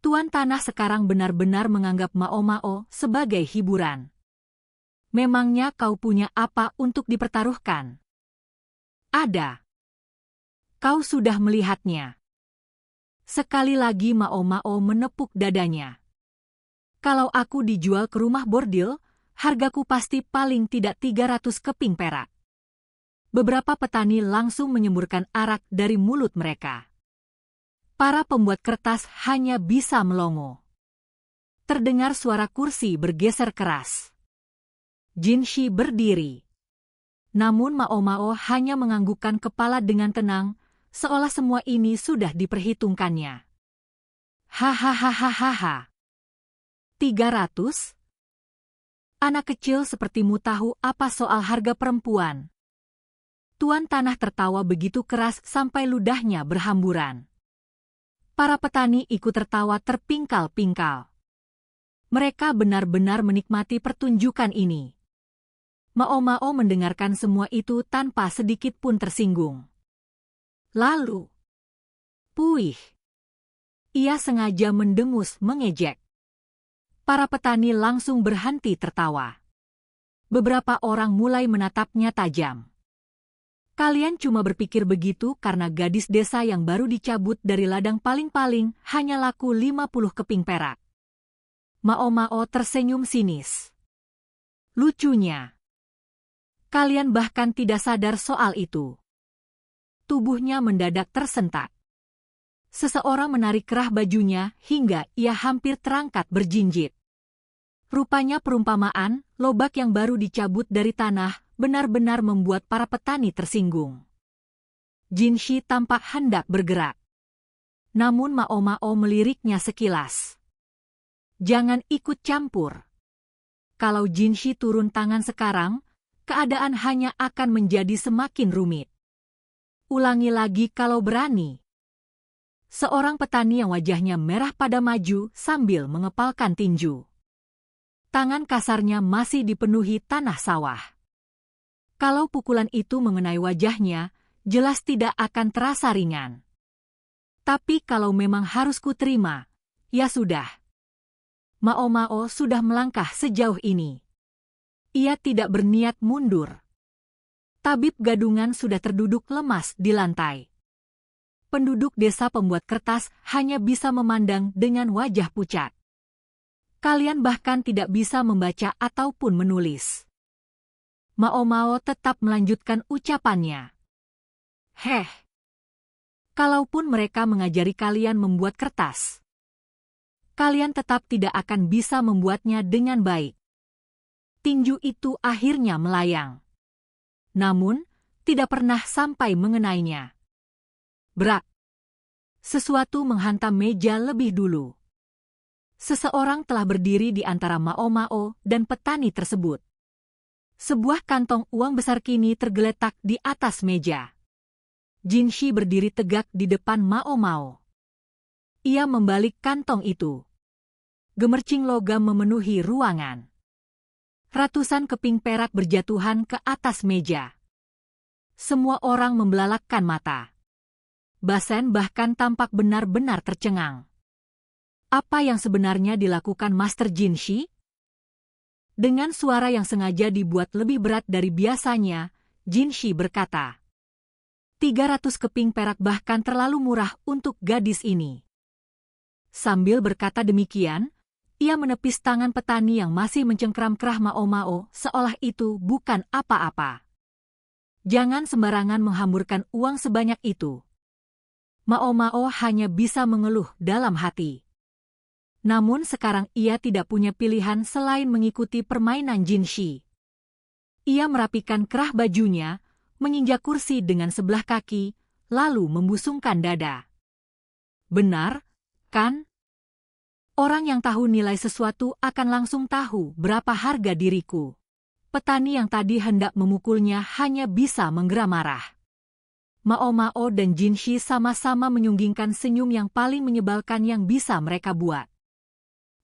Tuan Tanah sekarang benar-benar menganggap Mao Mao sebagai hiburan. Memangnya kau punya apa untuk dipertaruhkan? Ada. Kau sudah melihatnya. Sekali lagi Mao Mao menepuk dadanya. Kalau aku dijual ke rumah bordil, hargaku pasti paling tidak 300 keping perak. Beberapa petani langsung menyemburkan arak dari mulut mereka. Para pembuat kertas hanya bisa melongo. Terdengar suara kursi bergeser keras. Jinshi berdiri. Namun Mao Mao hanya menganggukkan kepala dengan tenang, seolah semua ini sudah diperhitungkannya. Hahaha. 300? Anak kecil sepertimu tahu apa soal harga perempuan? Tuan Tanah tertawa begitu keras sampai ludahnya berhamburan. Para petani ikut tertawa terpingkal-pingkal. Mereka benar-benar menikmati pertunjukan ini. Mao Mao mendengarkan semua itu tanpa sedikit pun tersinggung. Lalu, puih. Ia sengaja mendengus mengejek. Para petani langsung berhenti tertawa. Beberapa orang mulai menatapnya tajam. Kalian cuma berpikir begitu karena gadis desa yang baru dicabut dari ladang paling-paling hanya laku 50 keping perak. Mao Mao tersenyum sinis. Lucunya, kalian bahkan tidak sadar soal itu. Tubuhnya mendadak tersentak. Seseorang menarik kerah bajunya hingga ia hampir terangkat berjinjit. Rupanya perumpamaan, lobak yang baru dicabut dari tanah, benar-benar membuat para petani tersinggung. Jinshi tampak hendak bergerak. Namun Mao Mao meliriknya sekilas. Jangan ikut campur. Kalau Jinshi turun tangan sekarang, keadaan hanya akan menjadi semakin rumit. Ulangi lagi kalau berani. Seorang petani yang wajahnya merah pada maju sambil mengepalkan tinju. Tangan kasarnya masih dipenuhi tanah sawah. Kalau pukulan itu mengenai wajahnya, jelas tidak akan terasa ringan. Tapi kalau memang harus kuterima, ya sudah. Mao Mao sudah melangkah sejauh ini. Ia tidak berniat mundur. Tabib gadungan sudah terduduk lemas di lantai. Penduduk desa pembuat kertas hanya bisa memandang dengan wajah pucat. Kalian bahkan tidak bisa membaca ataupun menulis. Mao Mao tetap melanjutkan ucapannya. Heh. Kalaupun mereka mengajari kalian membuat kertas, kalian tetap tidak akan bisa membuatnya dengan baik. Tinju itu akhirnya melayang. Namun, tidak pernah sampai mengenainya. Brak. Sesuatu menghantam meja lebih dulu. Seseorang telah berdiri di antara Mao Mao dan petani tersebut. Sebuah kantong uang besar kini tergeletak di atas meja. Jinshi berdiri tegak di depan Mao Mao. Ia membalik kantong itu. Gemercing logam memenuhi ruangan. Ratusan keping perak berjatuhan ke atas meja. Semua orang membelalakkan mata. Basen bahkan tampak benar-benar tercengang. Apa yang sebenarnya dilakukan Master Jinshi? Dengan suara yang sengaja dibuat lebih berat dari biasanya, Jinshi berkata, 300 keping perak bahkan terlalu murah untuk gadis ini. Sambil berkata demikian, ia menepis tangan petani yang masih mencengkram kerah Mao Mao seolah itu bukan apa-apa. Jangan sembarangan menghamburkan uang sebanyak itu. Mao Mao hanya bisa mengeluh dalam hati. Namun sekarang ia tidak punya pilihan selain mengikuti permainan Jinshi. Ia merapikan kerah bajunya, menginjak kursi dengan sebelah kaki, lalu membusungkan dada. Benar, kan? Orang yang tahu nilai sesuatu akan langsung tahu berapa harga diriku. Petani yang tadi hendak memukulnya hanya bisa menggera marah. Mao Mao dan Jinshi sama-sama menyunggingkan senyum yang paling menyebalkan yang bisa mereka buat.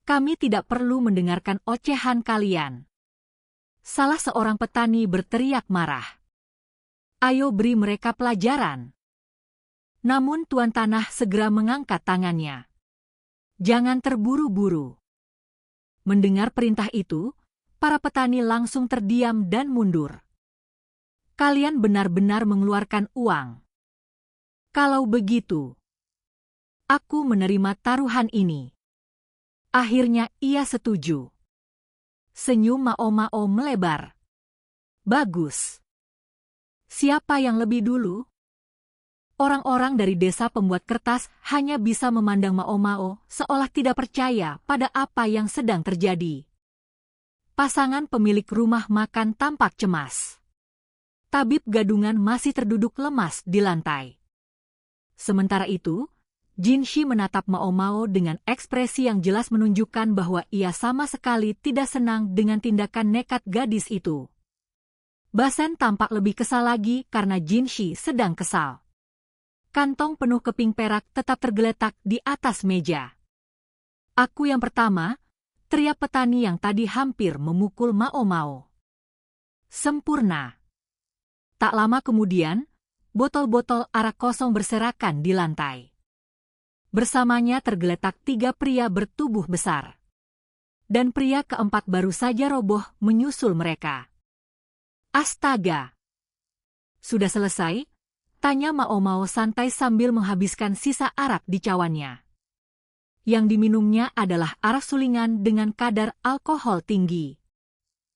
Kami tidak perlu mendengarkan ocehan kalian. Salah seorang petani berteriak marah. Ayo beri mereka pelajaran. Namun Tuan Tanah segera mengangkat tangannya. Jangan terburu-buru. Mendengar perintah itu, para petani langsung terdiam dan mundur. Kalian benar-benar mengeluarkan uang. Kalau begitu, aku menerima taruhan ini. Akhirnya ia setuju. Senyum Mao Mao melebar. Bagus. Siapa yang lebih dulu? Orang-orang dari desa pembuat kertas hanya bisa memandang Mao Mao seolah tidak percaya pada apa yang sedang terjadi. Pasangan pemilik rumah makan tampak cemas. Tabib gadungan masih terduduk lemas di lantai. Sementara itu, Jin Shi menatap Mao Mao dengan ekspresi yang jelas menunjukkan bahwa ia sama sekali tidak senang dengan tindakan nekat gadis itu. Basen tampak lebih kesal lagi karena Jin Shi sedang kesal. Kantong penuh keping perak tetap tergeletak di atas meja. Aku yang pertama, teriak petani yang tadi hampir memukul Mao Mao. Sempurna. Tak lama kemudian, botol-botol arak kosong berserakan di lantai. Bersamanya tergeletak 3 pria bertubuh besar. Dan pria keempat baru saja roboh menyusul mereka. Astaga! Sudah selesai? Tanya Mao Mao santai sambil menghabiskan sisa arak di cawannya. Yang diminumnya adalah arak sulingan dengan kadar alkohol tinggi.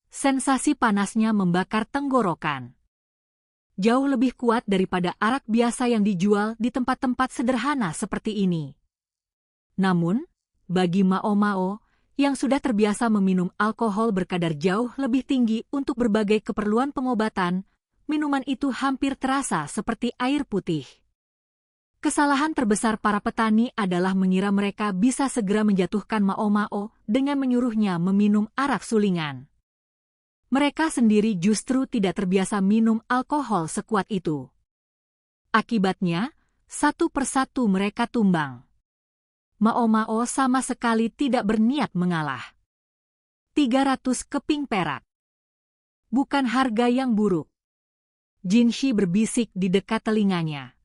Sensasi panasnya membakar tenggorokan. Jauh lebih kuat daripada arak biasa yang dijual di tempat-tempat sederhana seperti ini. Namun, bagi Mao Mao, yang sudah terbiasa meminum alkohol berkadar jauh lebih tinggi untuk berbagai keperluan pengobatan, minuman itu hampir terasa seperti air putih. Kesalahan terbesar para petani adalah mengira mereka bisa segera menjatuhkan Mao Mao dengan menyuruhnya meminum arak sulingan. Mereka sendiri justru tidak terbiasa minum alkohol sekuat itu. Akibatnya, satu persatu mereka tumbang. Mao Mao sama sekali tidak berniat mengalah. 300 keping perak. Bukan harga yang buruk. Jin Shi berbisik di dekat telinganya.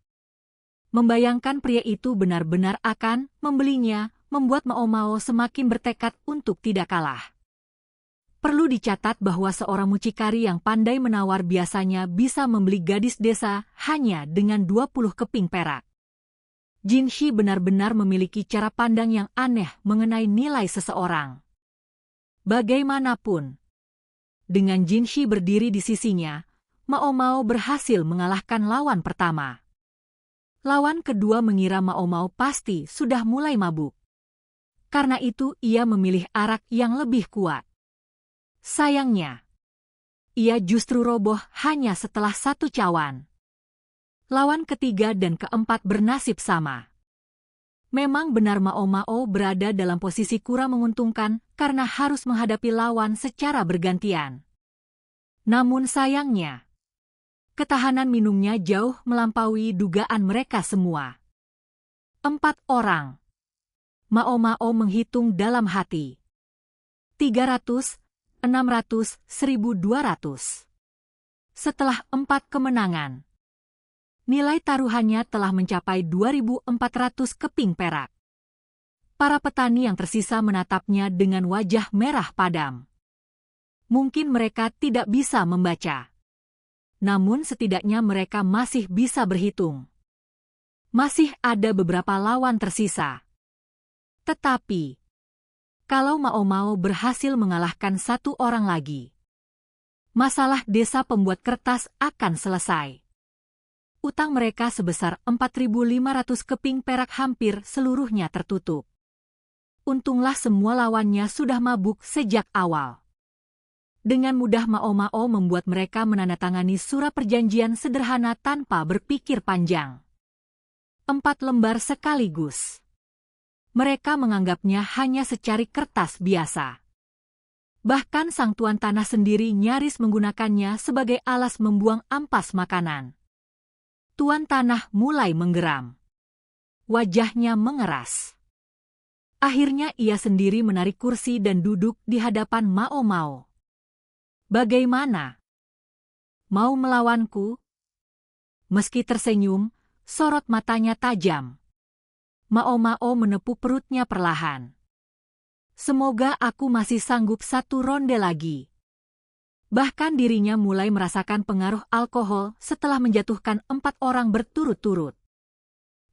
Membayangkan pria itu benar-benar akan membelinya, membuat Mao Mao semakin bertekad untuk tidak kalah. Perlu dicatat bahwa seorang mucikari yang pandai menawar biasanya bisa membeli gadis desa hanya dengan 20 keping perak. Jin Shi benar-benar memiliki cara pandang yang aneh mengenai nilai seseorang. Bagaimanapun, dengan Jin Shi berdiri di sisinya, Mao Mao berhasil mengalahkan lawan pertama. Lawan kedua mengira Mao Mao pasti sudah mulai mabuk. Karena itu ia memilih arak yang lebih kuat. Sayangnya, ia justru roboh hanya setelah 1 cawan. Lawan ketiga dan keempat bernasib sama. Memang benar Mao Mao berada dalam posisi kurang menguntungkan karena harus menghadapi lawan secara bergantian. Namun sayangnya, ketahanan minumnya jauh melampaui dugaan mereka semua. 4 orang. Mao Mao menghitung dalam hati. 300, 600, 1200. Setelah 4 kemenangan, nilai taruhannya telah mencapai 2.400 keping perak. Para petani yang tersisa menatapnya dengan wajah merah padam. Mungkin mereka tidak bisa membaca. Namun setidaknya mereka masih bisa berhitung. Masih ada beberapa lawan tersisa. Tetapi, kalau Mao Mao berhasil mengalahkan 1 orang lagi, masalah desa pembuat kertas akan selesai. Utang mereka sebesar 4.500 keping perak hampir seluruhnya tertutup. Untunglah semua lawannya sudah mabuk sejak awal. Dengan mudah Mao Mao membuat mereka menandatangani surat perjanjian sederhana tanpa berpikir panjang. 4 lembar sekaligus. Mereka menganggapnya hanya secari kertas biasa. Bahkan sang tuan tanah sendiri nyaris menggunakannya sebagai alas membuang ampas makanan. Tuan tanah mulai menggeram. Wajahnya mengeras. Akhirnya ia sendiri menarik kursi dan duduk di hadapan Mao Mao. Bagaimana? Mau melawanku? Meski tersenyum, sorot matanya tajam. Mao Mao menepuk perutnya perlahan. Semoga aku masih sanggup satu ronde lagi. Bahkan dirinya mulai merasakan pengaruh alkohol setelah menjatuhkan 4 orang berturut-turut.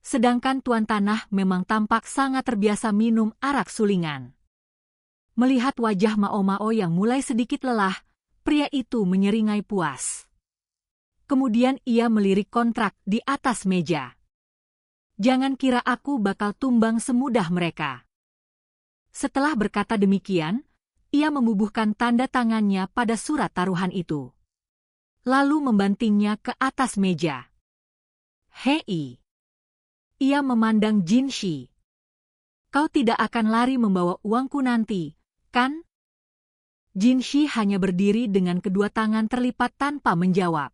Sedangkan Tuan Tanah memang tampak sangat terbiasa minum arak sulingan. Melihat wajah Mao Mao yang mulai sedikit lelah, pria itu menyeringai puas. Kemudian ia melirik kontrak di atas meja. Jangan kira aku bakal tumbang semudah mereka. Setelah berkata demikian, ia membubuhkan tanda tangannya pada surat taruhan itu. Lalu membantingnya ke atas meja. Hei! Ia memandang Jin Shi. Kau tidak akan lari membawa uangku nanti, kan? Jin Shi hanya berdiri dengan kedua tangan terlipat tanpa menjawab.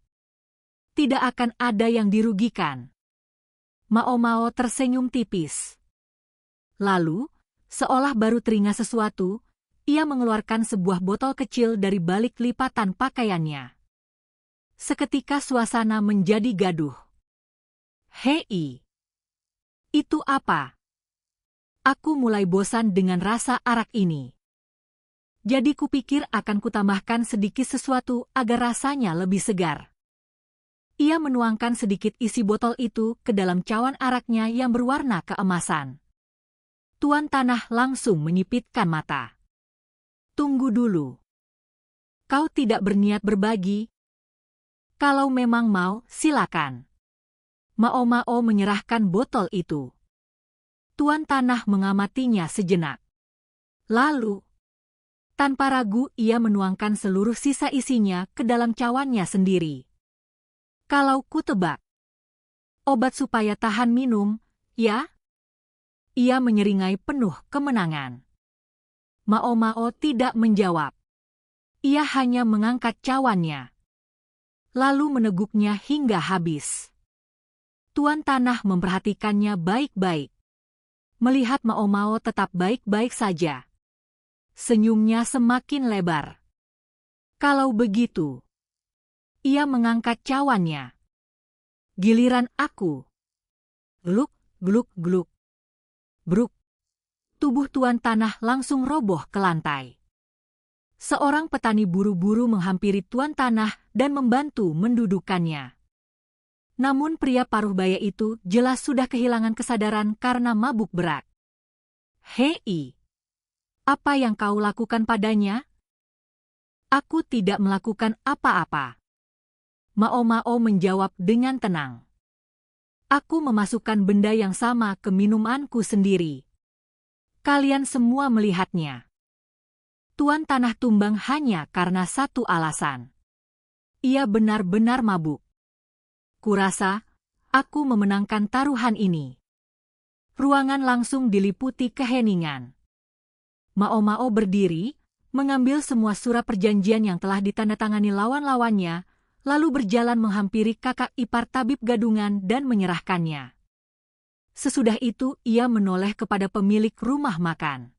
Tidak akan ada yang dirugikan. Mao Mao tersenyum tipis. Lalu, seolah baru teringat sesuatu, ia mengeluarkan sebuah botol kecil dari balik lipatan pakaiannya. Seketika suasana menjadi gaduh. Hei! Itu apa? Aku mulai bosan dengan rasa arak ini. Jadi kupikir akan kutambahkan sedikit sesuatu agar rasanya lebih segar. Ia menuangkan sedikit isi botol itu ke dalam cawan araknya yang berwarna keemasan. Tuan Tanah langsung menyipitkan mata. Tunggu dulu. Kau tidak berniat berbagi? Kalau memang mau, silakan. Mao Mao menyerahkan botol itu. Tuan Tanah mengamatinya sejenak. Lalu, tanpa ragu ia menuangkan seluruh sisa isinya ke dalam cawannya sendiri. Kalau ku tebak, obat supaya tahan minum, ya? Ia menyeringai penuh kemenangan. Mao Mao tidak menjawab. Ia hanya mengangkat cawannya. Lalu meneguknya hingga habis. Tuan Tanah memperhatikannya baik-baik. Melihat Mao Mao tetap baik-baik saja. Senyumnya semakin lebar. Kalau begitu, ia mengangkat cawannya. Giliran aku. Gluk, gluk, gluk. Bruk. Tubuh Tuan Tanah langsung roboh ke lantai. Seorang petani buru-buru menghampiri Tuan Tanah dan membantu mendudukkannya. Namun pria paruh baya itu jelas sudah kehilangan kesadaran karena mabuk berat. Hei! Apa yang kau lakukan padanya? Aku tidak melakukan apa-apa. Mao Mao menjawab dengan tenang. Aku memasukkan benda yang sama ke minumanku sendiri. Kalian semua melihatnya. Tuan Tanah tumbang hanya karena satu alasan. Ia benar-benar mabuk. Kurasa, aku memenangkan taruhan ini. Ruangan langsung diliputi keheningan. Mao Mao berdiri, mengambil semua surat perjanjian yang telah ditandatangani lawan-lawannya, lalu berjalan menghampiri kakak ipar tabib gadungan dan menyerahkannya. Sesudah itu ia menoleh kepada pemilik rumah makan.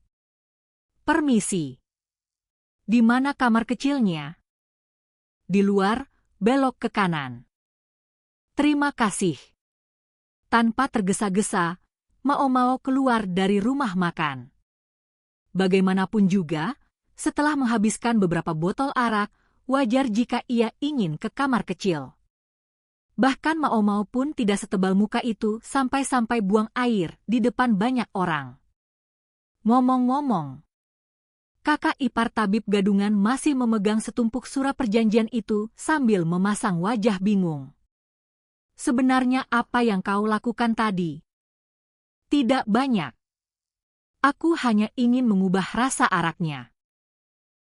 Permisi. Di mana kamar kecilnya? Di luar, belok ke kanan. Terima kasih. Tanpa tergesa-gesa, Mao Mao keluar dari rumah makan. Bagaimanapun juga, setelah menghabiskan beberapa botol arak, wajar jika ia ingin ke kamar kecil. Bahkan Mao Mao pun tidak setebal muka itu sampai-sampai buang air di depan banyak orang. Ngomong-ngomong, kakak ipar tabib gadungan masih memegang setumpuk surat perjanjian itu sambil memasang wajah bingung. Sebenarnya apa yang kau lakukan tadi? Tidak banyak. Aku hanya ingin mengubah rasa araknya.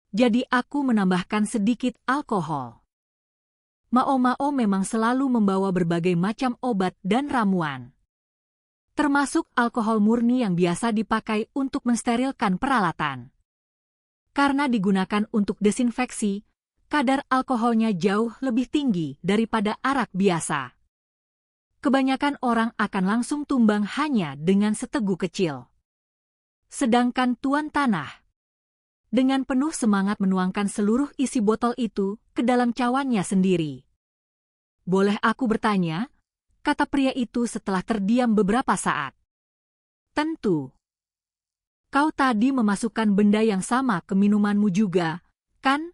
Jadi aku menambahkan sedikit alkohol. Mao Mao memang selalu membawa berbagai macam obat dan ramuan. Termasuk alkohol murni yang biasa dipakai untuk mensterilkan peralatan. Karena digunakan untuk desinfeksi, kadar alkoholnya jauh lebih tinggi daripada arak biasa. Kebanyakan orang akan langsung tumbang hanya dengan seteguk kecil. Sedangkan Tuan Tanah, dengan penuh semangat menuangkan seluruh isi botol itu ke dalam cawannya sendiri. Boleh aku bertanya? Kata pria itu setelah terdiam beberapa saat. Tentu. Kau tadi memasukkan benda yang sama ke minumanmu juga, kan?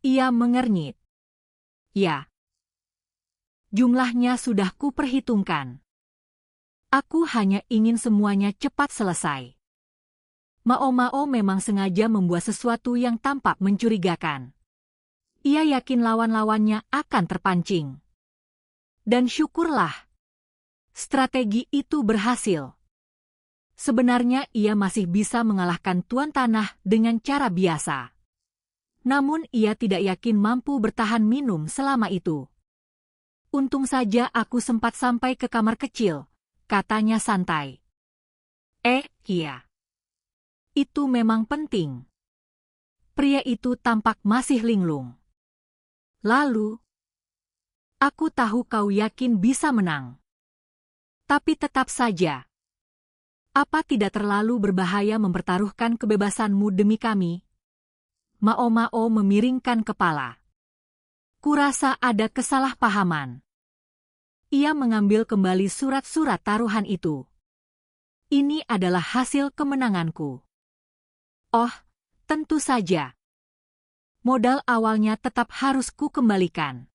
Ia mengernyit. Ya. Jumlahnya sudah kuperhitungkan. Aku hanya ingin semuanya cepat selesai. Mao memang sengaja membuat sesuatu yang tampak mencurigakan. Ia yakin lawan-lawannya akan terpancing. Dan syukurlah. Strategi itu berhasil. Sebenarnya ia masih bisa mengalahkan tuan tanah dengan cara biasa. Namun ia tidak yakin mampu bertahan minum selama itu. Untung saja aku sempat sampai ke kamar kecil, katanya santai. Iya. Itu memang penting. Pria itu tampak masih linglung. Lalu, aku tahu kau yakin bisa menang. Tapi tetap saja. Apa tidak terlalu berbahaya mempertaruhkan kebebasanmu demi kami? Mao memiringkan kepala. Kurasa ada kesalahpahaman. Ia mengambil kembali surat-surat taruhan itu. Ini adalah hasil kemenanganku. Oh, tentu saja. Modal awalnya tetap harus kukembalikan.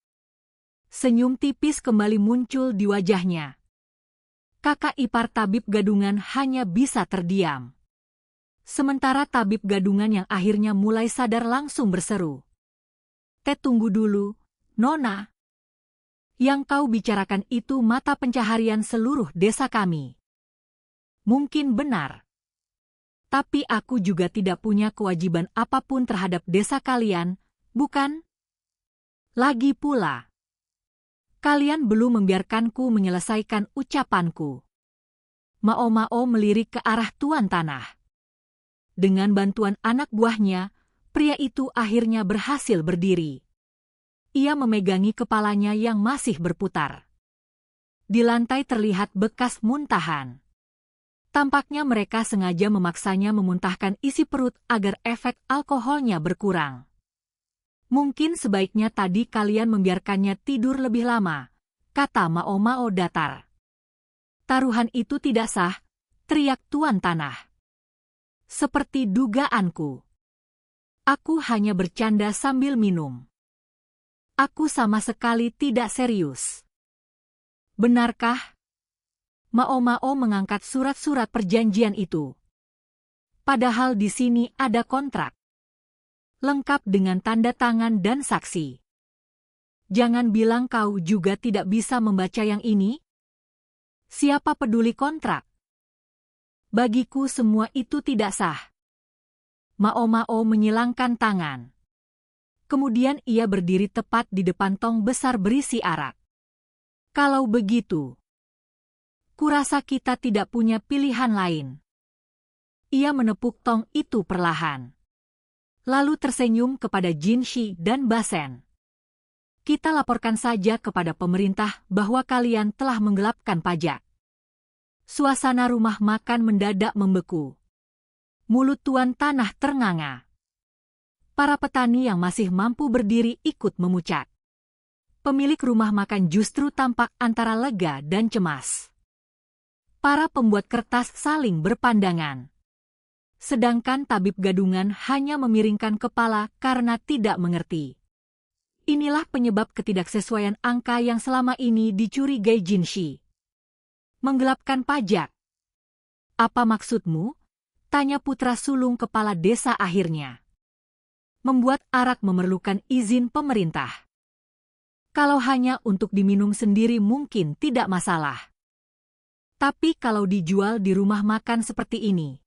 Senyum tipis kembali muncul di wajahnya. Kakak ipar tabib gadungan hanya bisa terdiam. Sementara tabib gadungan yang akhirnya mulai sadar langsung berseru. Tunggu dulu, Nona. Yang kau bicarakan itu mata pencaharian seluruh desa kami. Mungkin benar. Tapi aku juga tidak punya kewajiban apapun terhadap desa kalian, bukan? Lagi pula. Kalian belum membiarkanku menyelesaikan ucapanku. Mao melirik ke arah tuan tanah. Dengan bantuan anak buahnya, pria itu akhirnya berhasil berdiri. Ia memegangi kepalanya yang masih berputar. Di lantai terlihat bekas muntahan. Tampaknya mereka sengaja memaksanya memuntahkan isi perut agar efek alkoholnya berkurang. Mungkin sebaiknya tadi kalian membiarkannya tidur lebih lama, kata Mao datar. Taruhan itu tidak sah, teriak tuan tanah. Seperti dugaanku. Aku hanya bercanda sambil minum. Aku sama sekali tidak serius. Benarkah? Mao mengangkat surat-surat perjanjian itu. Padahal di sini ada kontrak. Lengkap dengan tanda tangan dan saksi. Jangan bilang kau juga tidak bisa membaca yang ini. Siapa peduli kontrak? Bagiku semua itu tidak sah. Mao menyilangkan tangan. Kemudian ia berdiri tepat di depan tong besar berisi arak. Kalau begitu, kurasa kita tidak punya pilihan lain. Ia menepuk tong itu perlahan. Lalu tersenyum kepada Jinshi dan Basen. Kita laporkan saja kepada pemerintah bahwa kalian telah menggelapkan pajak. Suasana rumah makan mendadak membeku. Mulut tuan tanah ternganga. Para petani yang masih mampu berdiri ikut memucat. Pemilik rumah makan justru tampak antara lega dan cemas. Para pembuat kertas saling berpandangan. Sedangkan tabib gadungan hanya memiringkan kepala karena tidak mengerti. Inilah penyebab ketidaksesuaian angka yang selama ini dicurigai Jinshi. Menggelapkan pajak. Apa maksudmu? Tanya putra sulung kepala desa akhirnya. Membuat arak memerlukan izin pemerintah. Kalau hanya untuk diminum sendiri mungkin tidak masalah. Tapi kalau dijual di rumah makan seperti ini,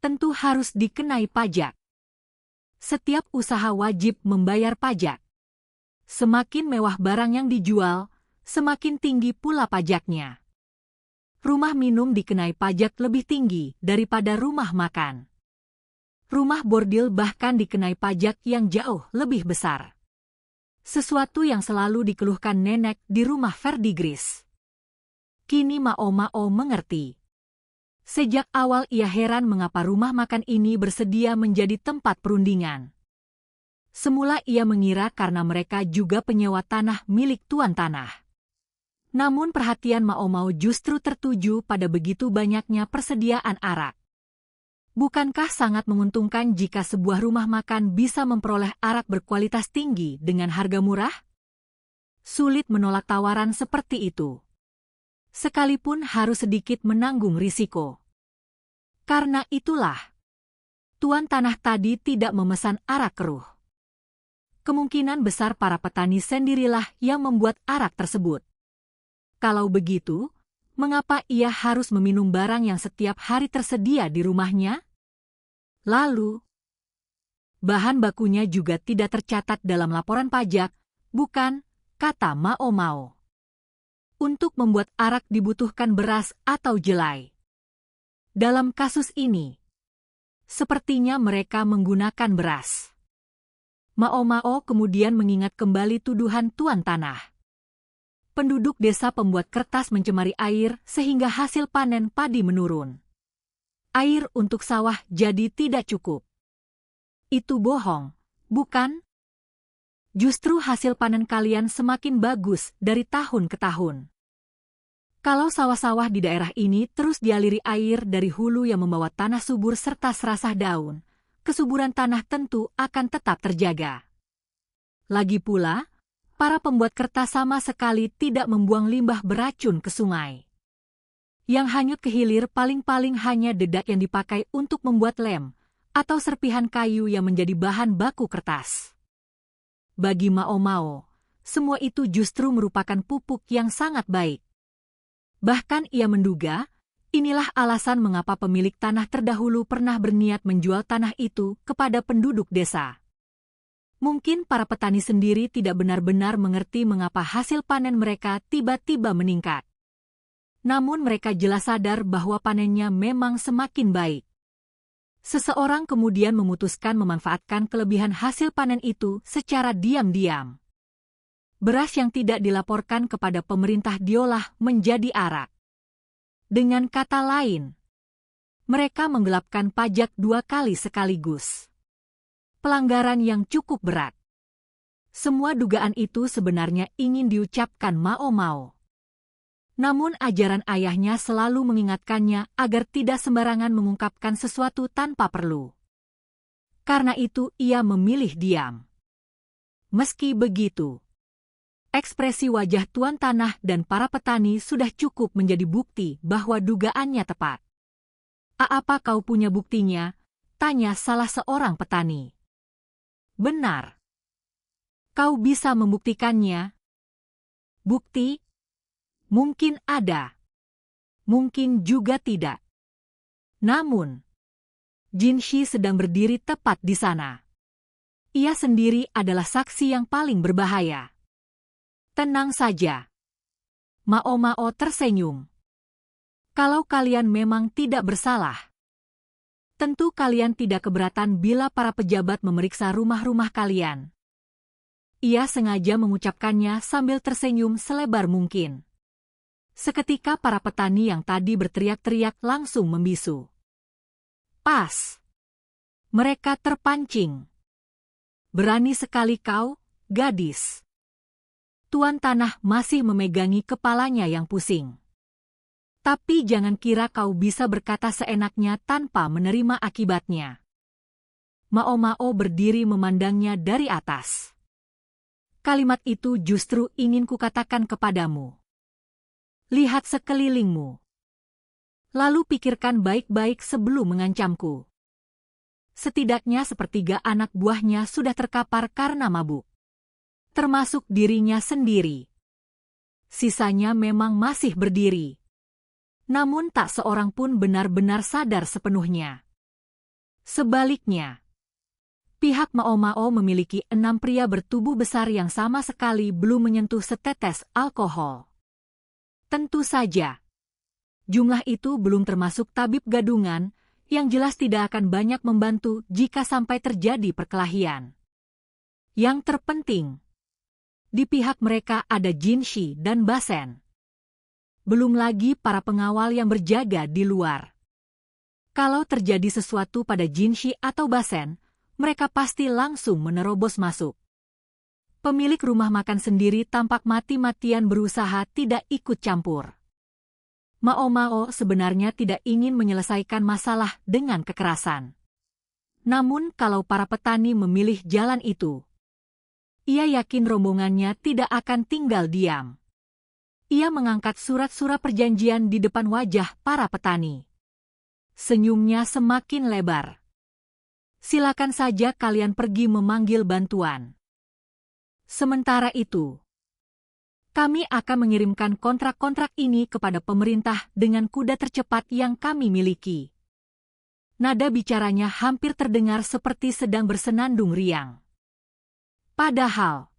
tentu harus dikenai pajak. Setiap usaha wajib membayar pajak. Semakin mewah barang yang dijual, semakin tinggi pula pajaknya. Rumah minum dikenai pajak lebih tinggi daripada rumah makan. Rumah bordil bahkan dikenai pajak yang jauh lebih besar. Sesuatu yang selalu dikeluhkan nenek di rumah Verdigris. Kini Mao mengerti. Sejak awal ia heran mengapa rumah makan ini bersedia menjadi tempat perundingan. Semula ia mengira karena mereka juga penyewa tanah milik tuan tanah. Namun perhatian Mao Mao justru tertuju pada begitu banyaknya persediaan arak. Bukankah sangat menguntungkan jika sebuah rumah makan bisa memperoleh arak berkualitas tinggi dengan harga murah? Sulit menolak tawaran seperti itu. Sekalipun harus sedikit menanggung risiko. Karena itulah, tuan tanah tadi tidak memesan arak keruh. Kemungkinan besar para petani sendirilah yang membuat arak tersebut. Kalau begitu, mengapa ia harus meminum barang yang setiap hari tersedia di rumahnya? Lalu, bahan bakunya juga tidak tercatat dalam laporan pajak, bukan, kata Mao Mao. Untuk membuat arak dibutuhkan beras atau jelai. Dalam kasus ini, sepertinya mereka menggunakan beras. Mao Mao kemudian mengingat kembali tuduhan tuan tanah. Penduduk desa pembuat kertas mencemari air sehingga hasil panen padi menurun. Air untuk sawah jadi tidak cukup. Itu bohong, bukan? Justru hasil panen kalian semakin bagus dari tahun ke tahun. Kalau sawah-sawah di daerah ini terus dialiri air dari hulu yang membawa tanah subur serta serasah daun, kesuburan tanah tentu akan tetap terjaga. Lagi pula, para pembuat kertas sama sekali tidak membuang limbah beracun ke sungai. Yang hanyut ke hilir paling-paling hanya dedak yang dipakai untuk membuat lem, atau serpihan kayu yang menjadi bahan baku kertas. Bagi Mao Mao, semua itu justru merupakan pupuk yang sangat baik. Bahkan ia menduga, inilah alasan mengapa pemilik tanah terdahulu pernah berniat menjual tanah itu kepada penduduk desa. Mungkin para petani sendiri tidak benar-benar mengerti mengapa hasil panen mereka tiba-tiba meningkat. Namun mereka jelas sadar bahwa panennya memang semakin baik. Seseorang kemudian memutuskan memanfaatkan kelebihan hasil panen itu secara diam-diam. Beras yang tidak dilaporkan kepada pemerintah diolah menjadi arak. Dengan kata lain, mereka menggelapkan pajak 2 kali sekaligus. Pelanggaran yang cukup berat. Semua dugaan itu sebenarnya ingin diucapkan Mao Mao. Namun ajaran ayahnya selalu mengingatkannya agar tidak sembarangan mengungkapkan sesuatu tanpa perlu. Karena itu ia memilih diam. Meski begitu, ekspresi wajah tuan tanah dan para petani sudah cukup menjadi bukti bahwa dugaannya tepat. Apa kau punya buktinya? Tanya salah seorang petani. Benar. Kau bisa membuktikannya? Bukti? Mungkin ada. Mungkin juga tidak. Namun, Jinshi sedang berdiri tepat di sana. Ia sendiri adalah saksi yang paling berbahaya. Tenang saja. Mao Mao tersenyum. Kalau kalian memang tidak bersalah, tentu kalian tidak keberatan bila para pejabat memeriksa rumah-rumah kalian. Ia sengaja mengucapkannya sambil tersenyum selebar mungkin. Seketika para petani yang tadi berteriak-teriak langsung membisu. Pas. Mereka terpancing. Berani sekali kau, gadis. Tuan tanah masih memegangi kepalanya yang pusing. Tapi jangan kira kau bisa berkata seenaknya tanpa menerima akibatnya. Mao Mao berdiri memandangnya dari atas. Kalimat itu justru ingin kukatakan kepadamu. Lihat sekelilingmu. Lalu pikirkan baik-baik sebelum mengancamku. Setidaknya sepertiga anak buahnya sudah terkapar karena mabuk. Termasuk dirinya sendiri. Sisanya memang masih berdiri. Namun tak seorang pun benar-benar sadar sepenuhnya. Sebaliknya, pihak Mao Mao memiliki 6 pria bertubuh besar yang sama sekali belum menyentuh setetes alkohol. Tentu saja, jumlah itu belum termasuk tabib gadungan, yang jelas tidak akan banyak membantu jika sampai terjadi perkelahian. Yang terpenting, di pihak mereka ada Jinshi dan Basen. Belum lagi para pengawal yang berjaga di luar. Kalau terjadi sesuatu pada Jinshi atau Basen, mereka pasti langsung menerobos masuk. Pemilik rumah makan sendiri tampak mati-matian berusaha tidak ikut campur. Mao Mao sebenarnya tidak ingin menyelesaikan masalah dengan kekerasan. Namun kalau para petani memilih jalan itu, ia yakin rombongannya tidak akan tinggal diam. Ia mengangkat surat-surat perjanjian di depan wajah para petani. Senyumnya semakin lebar. Silakan saja kalian pergi memanggil bantuan. Sementara itu, kami akan mengirimkan kontrak-kontrak ini kepada pemerintah dengan kuda tercepat yang kami miliki. Nada bicaranya hampir terdengar seperti sedang bersenandung riang. Padahal,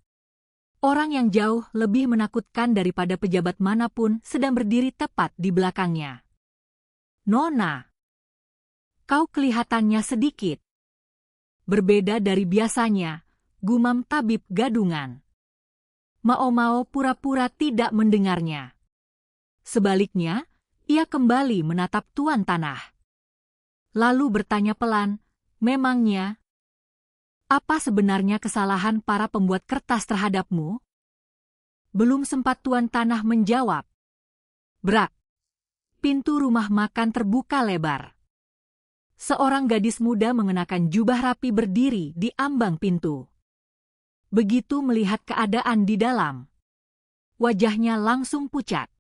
orang yang jauh lebih menakutkan daripada pejabat manapun sedang berdiri tepat di belakangnya. Nona, kau kelihatannya sedikit berbeda dari biasanya, gumam tabib gadungan. Mao Mao pura-pura tidak mendengarnya. Sebaliknya, ia kembali menatap tuan tanah. Lalu bertanya pelan, memangnya, apa sebenarnya kesalahan para pembuat kertas terhadapmu? Belum sempat tuan tanah menjawab. Brak. Pintu rumah makan terbuka lebar. Seorang gadis muda mengenakan jubah rapi berdiri di ambang pintu. Begitu melihat keadaan di dalam, wajahnya langsung pucat.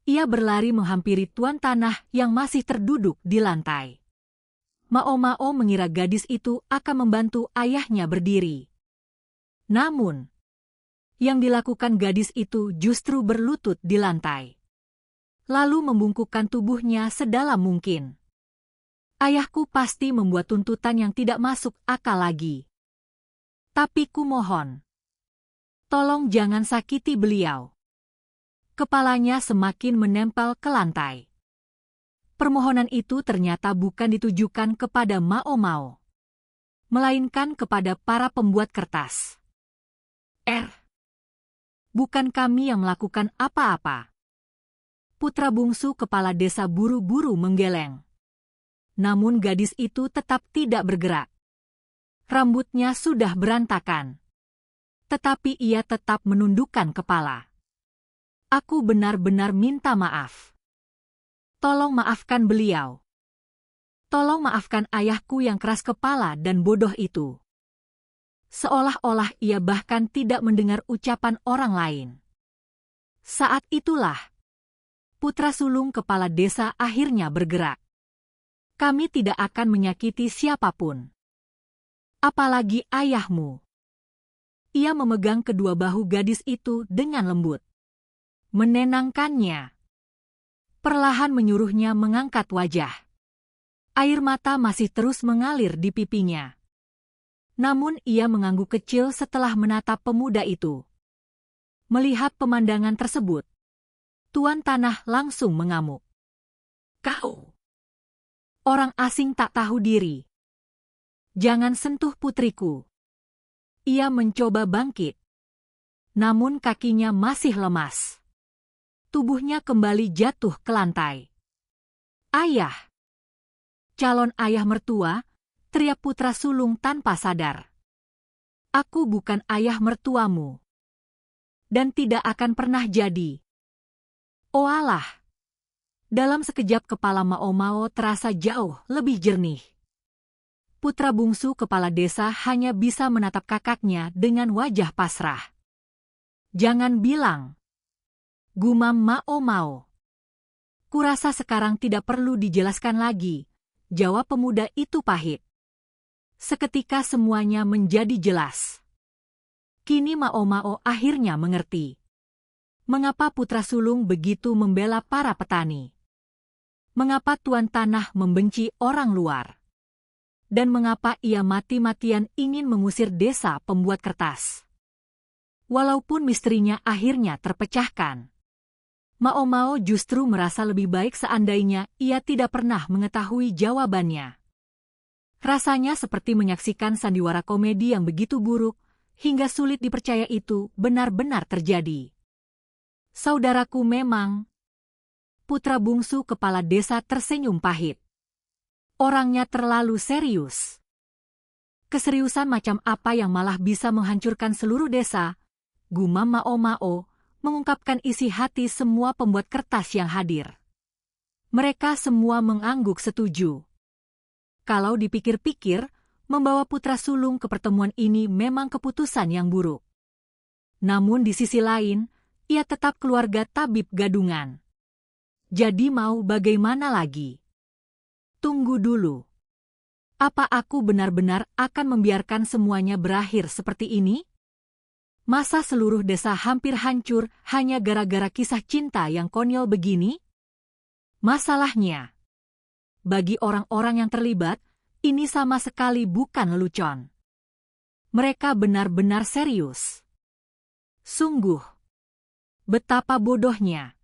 Ia berlari menghampiri tuan tanah yang masih terduduk di lantai. Mao Mao mengira gadis itu akan membantu ayahnya berdiri. Namun, yang dilakukan gadis itu justru berlutut di lantai. Lalu membungkukkan tubuhnya sedalam mungkin. Ayahku pasti membuat tuntutan yang tidak masuk akal lagi. Tapi kumohon, tolong jangan sakiti beliau. Kepalanya semakin menempel ke lantai. Permohonan itu ternyata bukan ditujukan kepada Mao Mao, melainkan kepada para pembuat kertas. Bukan kami yang melakukan apa-apa. Putra bungsu kepala desa buru-buru menggeleng. Namun gadis itu tetap tidak bergerak. Rambutnya sudah berantakan. Tetapi ia tetap menundukkan kepala. Aku benar-benar minta maaf. Tolong maafkan beliau. Tolong maafkan ayahku yang keras kepala dan bodoh itu. Seolah-olah ia bahkan tidak mendengar ucapan orang lain. Saat itulah, putra sulung kepala desa akhirnya bergerak. Kami tidak akan menyakiti siapapun. Apalagi ayahmu. Ia memegang kedua bahu gadis itu dengan lembut. Menenangkannya. Perlahan menyuruhnya mengangkat wajah. Air mata masih terus mengalir di pipinya. Namun ia mengangguk kecil setelah menatap pemuda itu. Melihat pemandangan tersebut, tuan tanah langsung mengamuk. Kau! Orang asing tak tahu diri. Jangan sentuh putriku. Ia mencoba bangkit. Namun kakinya masih lemas. Tubuhnya kembali jatuh ke lantai. Ayah! Calon ayah mertua, teriak putra sulung tanpa sadar. Aku bukan ayah mertuamu. Dan tidak akan pernah jadi. Oh alah! Dalam sekejap kepala Mao Mao terasa jauh lebih jernih. Putra bungsu kepala desa hanya bisa menatap kakaknya dengan wajah pasrah. Jangan bilang. Gumam Mao Mao. Kurasa sekarang tidak perlu dijelaskan lagi, jawab pemuda itu pahit. Seketika semuanya menjadi jelas. Kini Mao Mao akhirnya mengerti. Mengapa putra sulung begitu membela para petani? Mengapa tuan tanah membenci orang luar? Dan mengapa ia mati-matian ingin mengusir desa pembuat kertas? Walaupun misterinya akhirnya terpecahkan, Mao Mao justru merasa lebih baik seandainya ia tidak pernah mengetahui jawabannya. Rasanya seperti menyaksikan sandiwara komedi yang begitu buruk, hingga sulit dipercaya itu benar-benar terjadi. Saudaraku memang... Putra bungsu kepala desa tersenyum pahit. Orangnya terlalu serius. Keseriusan macam apa yang malah bisa menghancurkan seluruh desa? Gumam Mao Mao, mengungkapkan isi hati semua pembuat kertas yang hadir. Mereka semua mengangguk setuju. Kalau dipikir-pikir, membawa putra sulung ke pertemuan ini memang keputusan yang buruk. Namun di sisi lain, ia tetap keluarga tabib gadungan. Jadi mau bagaimana lagi? Tunggu dulu. Apa aku benar-benar akan membiarkan semuanya berakhir seperti ini? Masa seluruh desa hampir hancur hanya gara-gara kisah cinta yang konyol begini? Masalahnya, bagi orang-orang yang terlibat, ini sama sekali bukan lelucon. Mereka benar-benar serius. Sungguh, betapa bodohnya,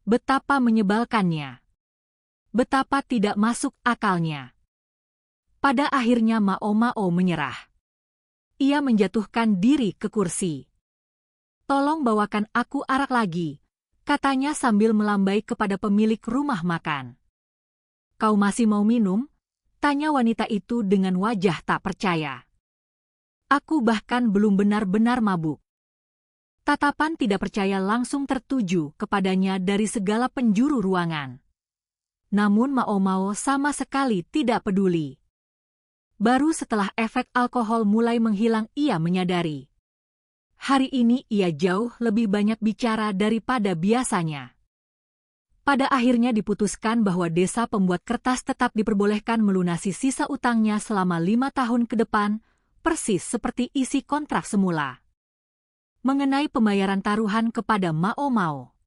betapa menyebalkannya, betapa tidak masuk akalnya. Pada akhirnya Mao Mao menyerah. Ia menjatuhkan diri ke kursi. "Tolong bawakan aku arak lagi," katanya sambil melambai kepada pemilik rumah makan. "Kau masih mau minum?" tanya wanita itu dengan wajah tak percaya. "Aku bahkan belum benar-benar mabuk." Tatapan tidak percaya langsung tertuju kepadanya dari segala penjuru ruangan. Namun Mao Mao sama sekali tidak peduli. Baru setelah efek alkohol mulai menghilang ia menyadari. Hari ini ia jauh lebih banyak bicara daripada biasanya. Pada akhirnya diputuskan bahwa desa pembuat kertas tetap diperbolehkan melunasi sisa utangnya selama 5 tahun ke depan, persis seperti isi kontrak semula. Mengenai pembayaran taruhan kepada Mao Mao,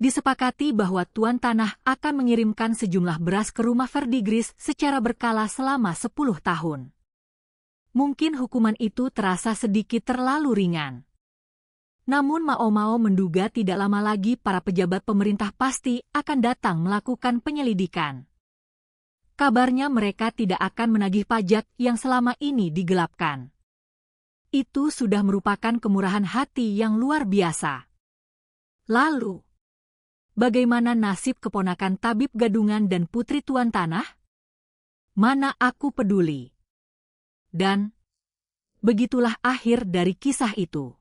disepakati bahwa tuan tanah akan mengirimkan sejumlah beras ke rumah Verdigris secara berkala selama 10 tahun. Mungkin hukuman itu terasa sedikit terlalu ringan. Namun Mao Mao menduga tidak lama lagi para pejabat pemerintah pasti akan datang melakukan penyelidikan. Kabarnya mereka tidak akan menagih pajak yang selama ini digelapkan. Itu sudah merupakan kemurahan hati yang luar biasa. Lalu, bagaimana nasib keponakan tabib gadungan dan putri tuan tanah? Mana aku peduli. Dan begitulah akhir dari kisah itu.